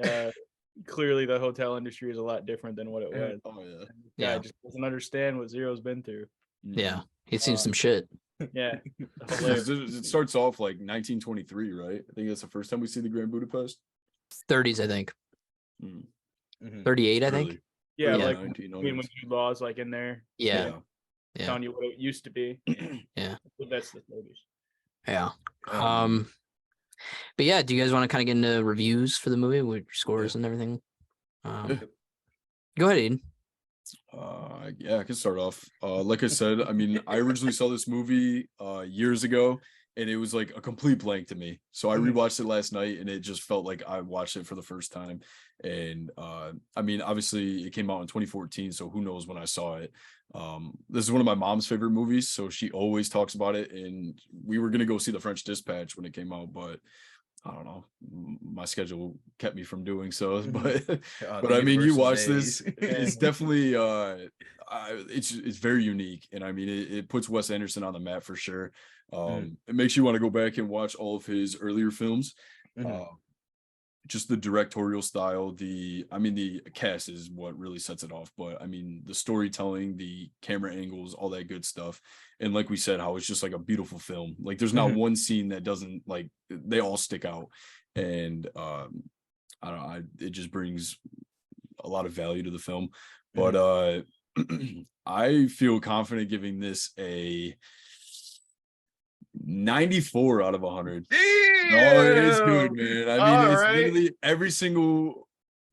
clearly the hotel industry is a lot different than what it Yeah. was. Oh yeah. Yeah, Yeah. just doesn't understand what Zero's been through. Yeah, he's seen some shit. Yeah. Hilarious. It starts off like 1923, right? I think that's the first time we see the Grand Budapest. 30s, I think. Mm. 38, I think. Really? Yeah, Early like 1900s. when Jude Law's like in there Yeah. Yeah. telling you what it used to be. Yeah. That's the 30s. Yeah. Oh, But yeah, do you guys want to kind of get into reviews for the movie with scores Yeah. and everything? Yeah. Go ahead, Aiden. Yeah, I can start off. Like I said, I mean, I originally saw this movie years ago, and it was like a complete blank to me. So I rewatched it last night, and it just felt like I watched it for the first time. And I mean, obviously, it came out in 2014, so who knows when I saw it. This is one of my mom's favorite movies, so she always talks about it. And we were gonna go see The French Dispatch when it came out, but I don't know, my schedule kept me from doing so. But I mean, you watch this, it's definitely it's very unique, and I mean, it puts Wes Anderson on the map for sure. It makes you want to go back and watch all of his earlier films. Just the directorial style, the cast is what really sets it off, but I mean the storytelling, the camera angles, all that good stuff. And like we said, how it's just like a beautiful film. Like there's not one scene that doesn't, like, they all stick out. And I don't know, it just brings a lot of value to the film. But I feel confident giving this a 94 out of 100. Oh, it's good, man. I mean, it's literally every single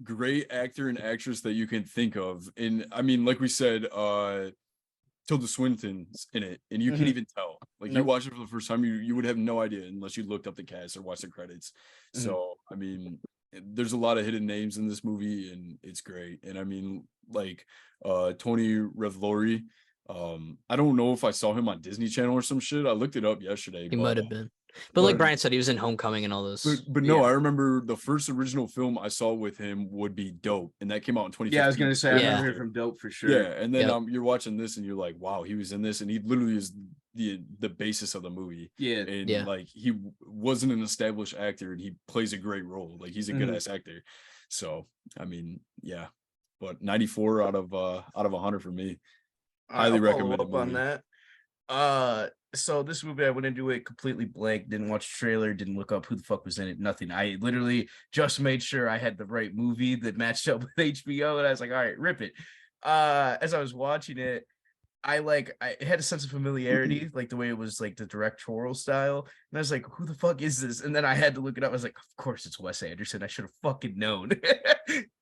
great actor and actress that you can think of. And I mean, like we said, Tilda Swinton's in it, and you can't even tell. Like you watch it for the first time, you would have no idea unless you looked up the cast or watched the credits. So I mean, there's a lot of hidden names in this movie, and it's great. And I mean, like Tony Revolori. I don't know if I saw him on Disney Channel or some shit. I looked it up yesterday. He might have been. But like Brian said, he was in Homecoming and all those. But no, I remember the first original film I saw with him would be Dope, and that came out in 2015. Yeah, I was gonna say I remember it from Dope for sure. Yeah, and then you're watching this and you're like, wow, he was in this, and he literally is the basis of the movie. Yeah, and like he wasn't an established actor, and he plays a great role. Like he's a good ass actor. So I mean, yeah, but 94 out of 100 for me. Highly recommend up on that. So this movie, I went into it completely blank, didn't watch the trailer, didn't look up who the fuck was in it, nothing. I literally just made sure I had the right movie that matched up with HBO, and I was like, all right, rip it. As I was watching it, I had a sense of familiarity, like the way it was like the directorial style. And I was like, who the fuck is this? And then I had to look it up. I was like, of course it's Wes Anderson. I should have fucking known.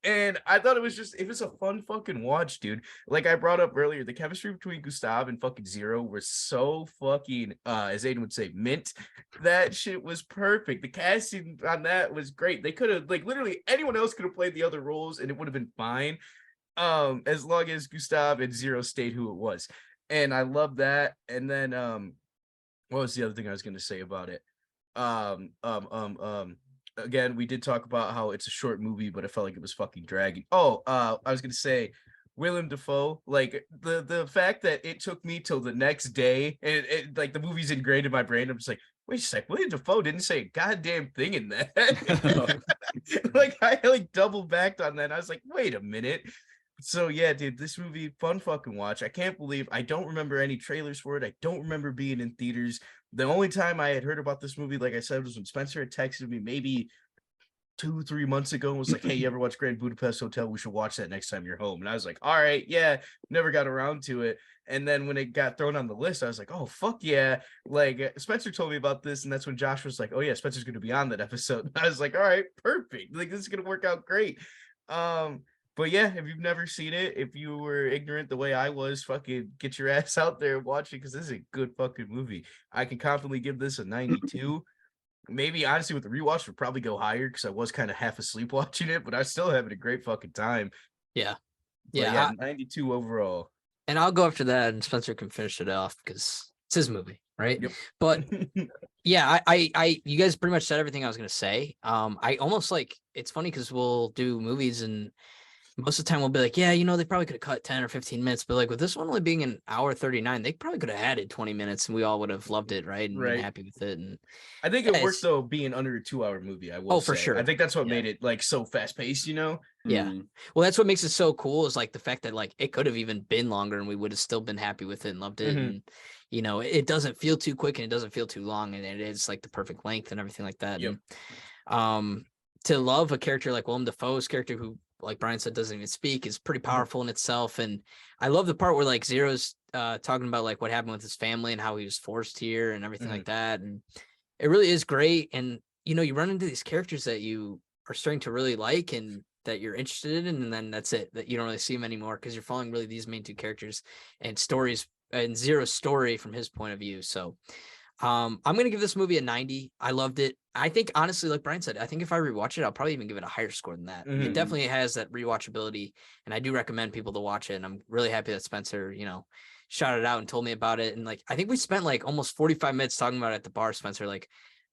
And I thought it was a fun fucking watch, dude. Like I brought up earlier, the chemistry between Gustav and fucking Zero was so fucking, as Aiden would say, mint. That shit was perfect. The casting on that was great. They could have, like, literally anyone else could have played the other roles and it would have been fine. As long as Gustav and Zero stayed who it was. And I love that. And then what was the other thing I was gonna say about it? Again, we did talk about how it's a short movie, but it felt like it was fucking dragging. I was gonna say Willem Dafoe, like the fact that it took me till the next day, and it like the movie's ingrained in my brain. I'm just like, wait a sec, William Dafoe didn't say a goddamn thing in that. Like I like double backed on that. I was like, wait a minute. So yeah, dude, this movie, fun fucking watch. I can't believe I don't remember any trailers for it. I don't remember being in theaters. The only time I had heard about this movie, like I said, was when Spencer had texted me maybe 2-3 months ago and was like, hey, you ever watch Grand Budapest Hotel? We should watch that next time you're home. And I was like, all right, yeah, never got around to it. And then when it got thrown on the list, I was like, oh, fuck yeah. Like Spencer told me about this. And that's when Josh was like, oh yeah, Spencer's going to be on that episode. And I was like, all right, perfect. Like this is going to work out great. But yeah, if you've never seen it, if you were ignorant the way I was, fucking get your ass out there and watch it because this is a good fucking movie. I can confidently give this a 92. Maybe honestly with the rewatch would probably go higher because I was kind of half asleep watching it, but I was still having a great fucking time. Yeah. But yeah, 92 overall. And I'll go after that and Spencer can finish it off because it's his movie, right? Yep. But yeah, I you guys pretty much said everything I was gonna say. I almost like it's funny because we'll do movies and most of the time we'll be like, yeah, you know, they probably could have cut 10 or 15 minutes, but like with this one only being an hour 39, they probably could have added 20 minutes and we all would have loved it, right? And been happy with it. And I think it worked though being under a 2-hour movie. I will for sure. I think that's what made it like so fast paced, you know? Yeah. Well, that's what makes it so cool is like the fact that like it could have even been longer and we would have still been happy with it and loved it. And you know, it doesn't feel too quick and it doesn't feel too long and it is like the perfect length and everything like that. Yep. And to love a character like Willem Dafoe's character who, like Brian said, doesn't even speak is pretty powerful in itself. And I love the part where like Zero's talking about like what happened with his family and how he was forced here and everything like that. And it really is great. And, you know, you run into these characters that you are starting to really like and that you're interested in. And then that's it, that you don't really see them anymore because you're following really these main two characters and stories and Zero's story from his point of view. So I'm going to give this movie a 90. I loved it. I think, honestly, like Brian said, I think if I rewatch it, I'll probably even give it a higher score than that. It definitely has that rewatchability, and I do recommend people to watch it. And I'm really happy that Spencer, you know, shouted out and told me about it. And like, I think we spent like almost 45 minutes talking about it at the bar, Spencer. Like,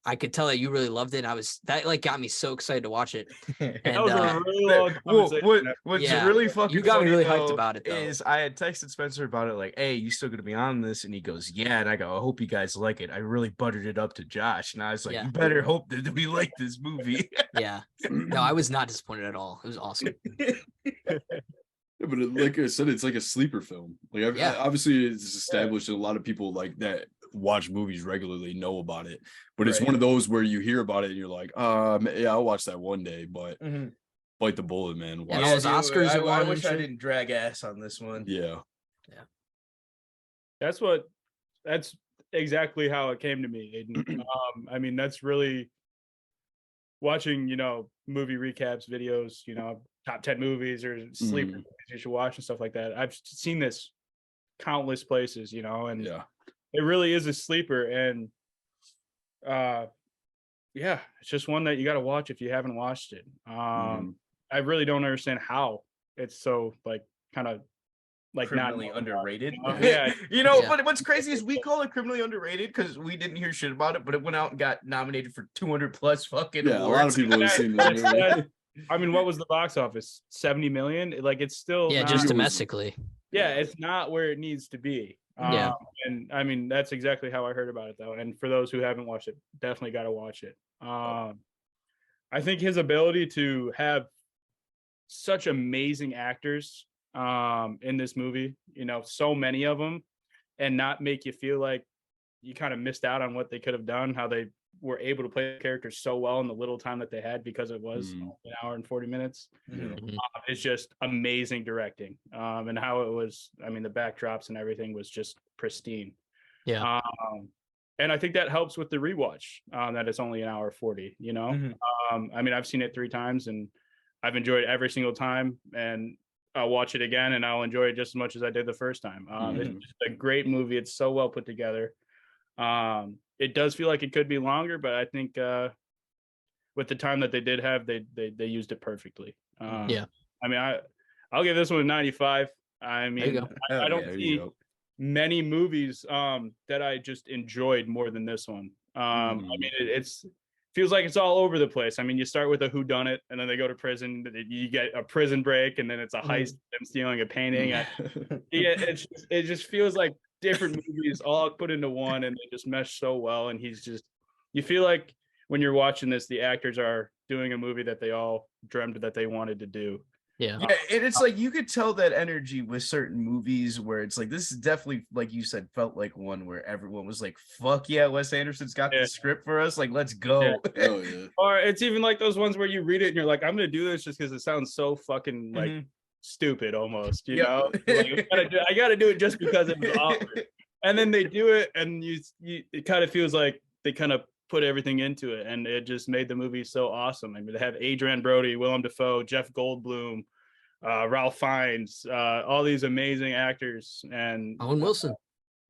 I could tell that you really loved it. And that like got me so excited to watch it. And that was a really long conversation. What's really fucking you got me really funny, hyped about it though. Is I had texted Spencer about it like, hey, you still gonna be on this? And he goes, yeah. And I go, I hope you guys like it. I really buttered it up to Josh. And I was like, you better hope that we like this movie. Yeah. No, I was not disappointed at all. It was awesome. Yeah, but like I said, it's like a sleeper film. Like obviously it's established that a lot of people like that watch movies regularly know about it, but it's one of those where you hear about it and you're like, yeah, I'll watch that one day, but bite the bullet, man. Watch those Oscars. I wish I didn't drag ass on this one. Yeah. That's exactly how it came to me, Aiden. I mean, that's really watching, you know, movie recaps videos, you know, top 10 movies or sleeper movies you should watch and stuff like that. I've seen this countless places, you know, and it really is a sleeper. And it's just one that you got to watch if you haven't watched it. I really don't understand how it's so like kind of like criminally underrated. You know, but what's crazy is we call it criminally underrated because we didn't hear shit about it, but it went out and got nominated for 200 plus fucking awards. A lot of people have seen this movie. I mean, what was the box office? 70 million? Like it's still just domestically. Yeah, it's not where it needs to be. And I mean, that's exactly how I heard about it though. And for those who haven't watched it, definitely got to watch it. I think his ability to have such amazing actors in this movie, you know, so many of them, and not make you feel like you kind of missed out on what they could have done, how they were able to play the characters so well in the little time that they had because it was an hour and 40 minutes. It's just amazing directing, and how it was. I mean, the backdrops and everything was just pristine. And I think that helps with the rewatch, that it's only an hour 40, you know. I mean, I've seen it 3 times and I've enjoyed it every single time, and I'll watch it again and I'll enjoy it just as much as I did the first time. It's just a great movie. It's so well put together. It does feel like it could be longer, but I think with the time that they did have, they used it perfectly. I mean, I'll give this one a 95. I mean, I don't see many movies that I just enjoyed more than this one. I mean, it feels like it's all over the place. I mean, you start with a whodunit, and then they go to prison. You get a prison break, and then it's a heist. Them stealing a painting. It just feels like different movies all put into one, and they just mesh so well. And you feel like when you're watching this, the actors are doing a movie that they all dreamed that they wanted to do. Yeah. Yeah, and it's like you could tell that energy with certain movies where it's like this is definitely, like you said, felt like one where everyone was like, fuck yeah, Wes Anderson's got the script for us, like let's go. Oh, yeah. Or it's even like those ones where you read it and you're like, I'm gonna do this just because it sounds so fucking like stupid almost, you know? Like, I gotta do it just because it was awesome. And then they do it, and it kind of feels like they kind of put everything into it, and it just made the movie so awesome. I mean, they have Adrian Brody, Willem Dafoe, Jeff Goldblum, Ralph Fiennes, all these amazing actors, and Owen Wilson.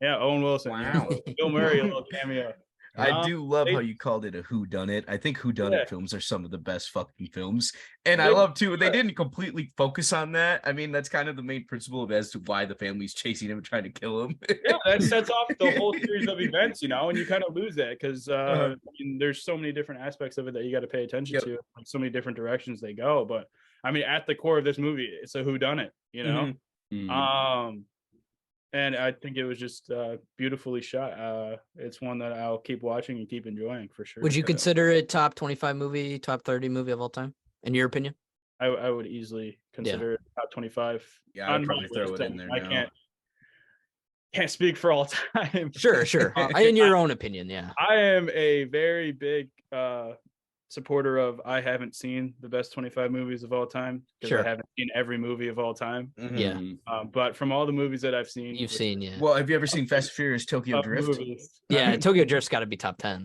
Owen Wilson. Wow. Bill Murray, a little cameo. I do love how you called it a whodunit. I think whodunit films are some of the best fucking films. And I love too, they didn't completely focus on that. I mean, that's kind of the main principle of as to why the family's chasing him and trying to kill him. That sets off the whole series of events, you know, and you kind of lose that because I mean, there's so many different aspects of it that you got to pay attention to, like so many different directions they go. But I mean, at the core of this movie, it's a whodunit, you know? And I think it was just beautifully shot. It's one that I'll keep watching and keep enjoying for sure. Would you consider it top 25 movie, top 30 movie of all time, in your opinion? I would easily consider it top 25. Yeah, I'd probably throw it in there. I can't speak for all time. Sure. In your own opinion, yeah. I am a very big supporter of I haven't seen the best 25 movies of all time because I haven't seen every movie of all time. Yeah. But from all the movies that I've seen, Well, have you ever seen Fast and Furious Tokyo Drift? Movies, yeah, Tokyo Drift's got to be top 10.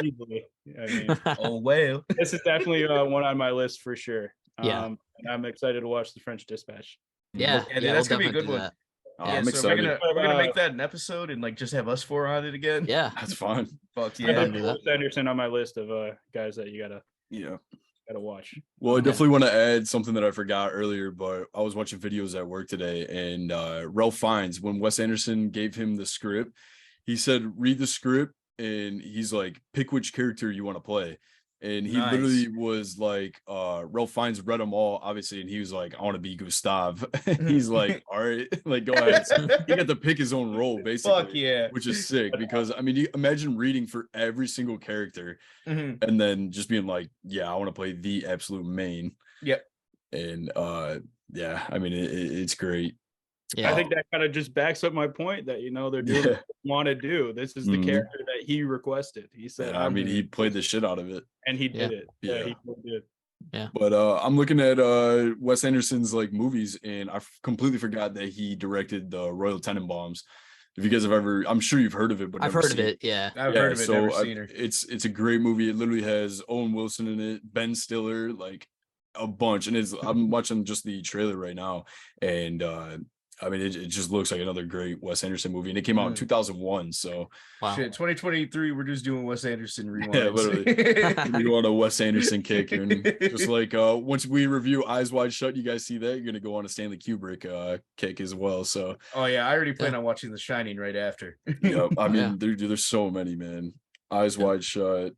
Easily. I mean, oh well. This is definitely one on my list for sure. Yeah. And I'm excited to watch The French Dispatch. Yeah, that's gonna be a good one. I'm so excited. we're gonna make that an episode and like just have us four on it again. Yeah, that's fine. Fuck I yeah. have Wes Anderson on my list of guys that you gotta watch. Well, I definitely want to add something that I forgot earlier, but I was watching videos at work today, and Ralph Fiennes, when Wes Anderson gave him the script, he said, read the script, and he's like, pick which character you want to play. And he literally was like, Ralph Fiennes read them all, obviously, and he was like, I want to be Gustav. He's like, all right, like, go ahead. So he got to pick his own role, basically. Fuck yeah. Which is sick, because, I mean, you imagine reading for every single character, and then just being like, yeah, I want to play the absolute main. Yep. And, yeah, I mean, it's great. Yeah, I think that kind of just backs up my point that, you know, they're doing what they want to do. This is the character that he requested. He said, I mean, he played the shit out of it. And he did it. Yeah, he did. Yeah. But I'm looking at Wes Anderson's like movies, and I completely forgot that he directed the Royal Tenenbaums. If you guys have ever, I'm sure you've heard of it, but I've heard of it. Yeah, I've heard of it. Never seen her. It's a great movie. It literally has Owen Wilson in it, Ben Stiller, like a bunch, and I'm watching just the trailer right now, and I mean, it just looks like another great Wes Anderson movie, and it came out in 2001. So, wow. Shit, 2023, we're just doing Wes Anderson rewinds. Yeah, literally. We go on a Wes Anderson kick, and just like once we review Eyes Wide Shut, you guys see that, you're gonna go on a Stanley Kubrick kick as well. So, oh yeah, I already plan on watching The Shining right after. Yeah, I mean, there's so many, man. Eyes Wide Shut,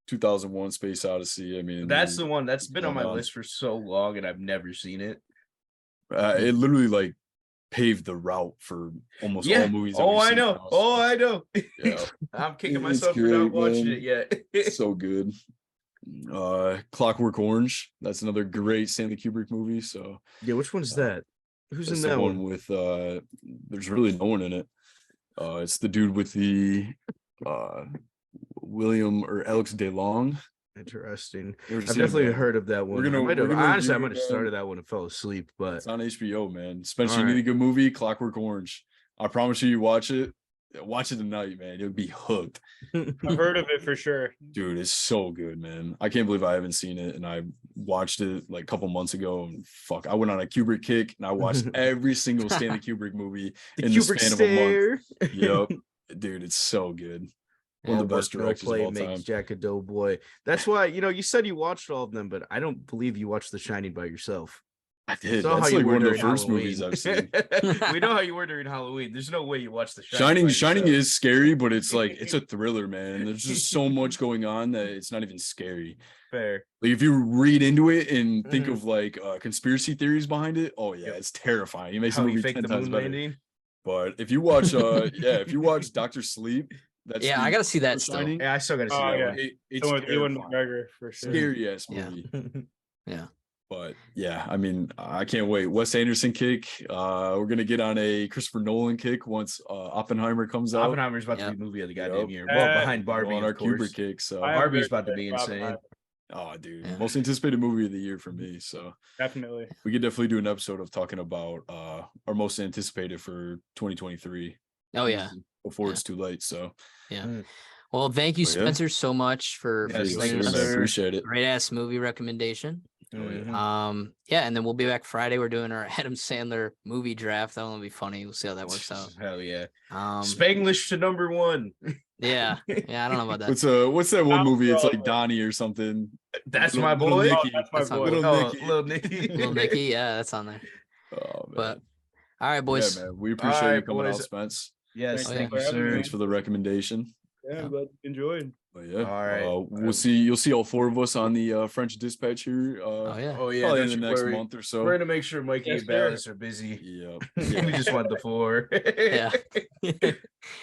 2001: Space Odyssey. I mean, that's the one that's been on my list for so long, and I've never seen it. It literally like paved the route for almost all movies. I know. Yeah. I'm kicking myself for not watching it yet. So good. Clockwork Orange. That's another great Stanley Kubrick movie. So yeah, which one's that? Who's in that one? With there's really no one in it. It's the dude with the William or Alex DeLong. Interesting. I've definitely heard of that one. Honestly, I might have started that one and fell asleep, but it's on HBO, man. Especially you need a good movie, Clockwork Orange. I promise you watch it. Watch it tonight, man. You'll be hooked. I've heard of it for sure. Dude, it's so good, man. I can't believe I haven't seen it. And I watched it like a couple months ago. And fuck, I went on a Kubrick kick and I watched every single Stanley Kubrick movie in the span of a month. Yep. Dude, it's so good. One of the best directors of all time. Makes Jack a doughboy. That's why, you know, you said you watched all of them, but I don't believe you watched The Shining by yourself. I did. Saw how That's you like were one of the during first movies I've seen. We know how you were during Halloween. There's no way you watched The Shining by yourself. is scary, but it's like it's a thriller, man. And there's just so much going on that it's not even scary. Fair. Like if you read into it and think Mhm. of like conspiracy theories behind it, oh yeah, Yep. it's terrifying. It makes How the he movie faked 10 the times moon better. landing. But if you watch if you watch Doctor Sleep, that's Yeah, I the gotta see that first still. Shining, Yeah, I still gotta see Oh, that yeah. one. it's Someone with Ewan terrifying. McGregor for sure. Scary ass Yeah. movie. Yeah. But yeah, I mean, I can't wait. Wes Anderson kick. We're gonna get on a Christopher Nolan kick once Oppenheimer comes out. Oppenheimer's about to Yep. be movie of the goddamn Yep. year. Well, Uh, behind We're Barbie, on our of course. Kubrick kick. So I have a Barbie's very about to be favorite insane. Oppenheimer, oh dude, Yeah. most anticipated movie of the year for me. So Definitely. we could definitely do an episode of talking about our most anticipated for 2023 Oh yeah. before Yeah. it's too late. So Yeah. Mm. Well, thank you, Oh, yeah. Spencer, so much for Yes, Thank thank you, you, man. sir. Appreciate it. great ass movie recommendation. Oh, yeah. Mhm. Yeah, and then we'll be back Friday. We're doing our Adam Sandler movie draft. That one will be funny. We'll see how that works out. Hell yeah. Um, Spanglish to number one. yeah, I don't know about that. What's that one Out movie? It's for all like of it. Donnie or something. That's Little- my Little boy. Nicky. Oh, that's my That's my boy. Little Oh, Nicky. little Nicky. Little Nicky, yeah, that's on there. Oh man. But all right, boys. Yeah, man. We appreciate you Alright, coming boys. out, Spence. Yes, Thanks thank for you, having me, sir. man. Thanks for the recommendation. Yeah, Yeah. I'm glad you enjoyed. But yeah, All right. you'll see all four of us on the French Dispatch here. Oh yeah. Oh yeah, Probably don't in the you next worry. month or so. We're gonna make sure Mikey Yes, and sir. Ballas are busy. Yeah. We just want the four. Yeah. But yeah,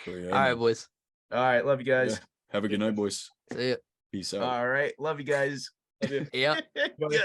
All right, man. boys. All right, love you guys. Yeah. Have a good night, boys. See ya. Peace out. All right, love you guys. Love you. Yeah. Bye. Yeah.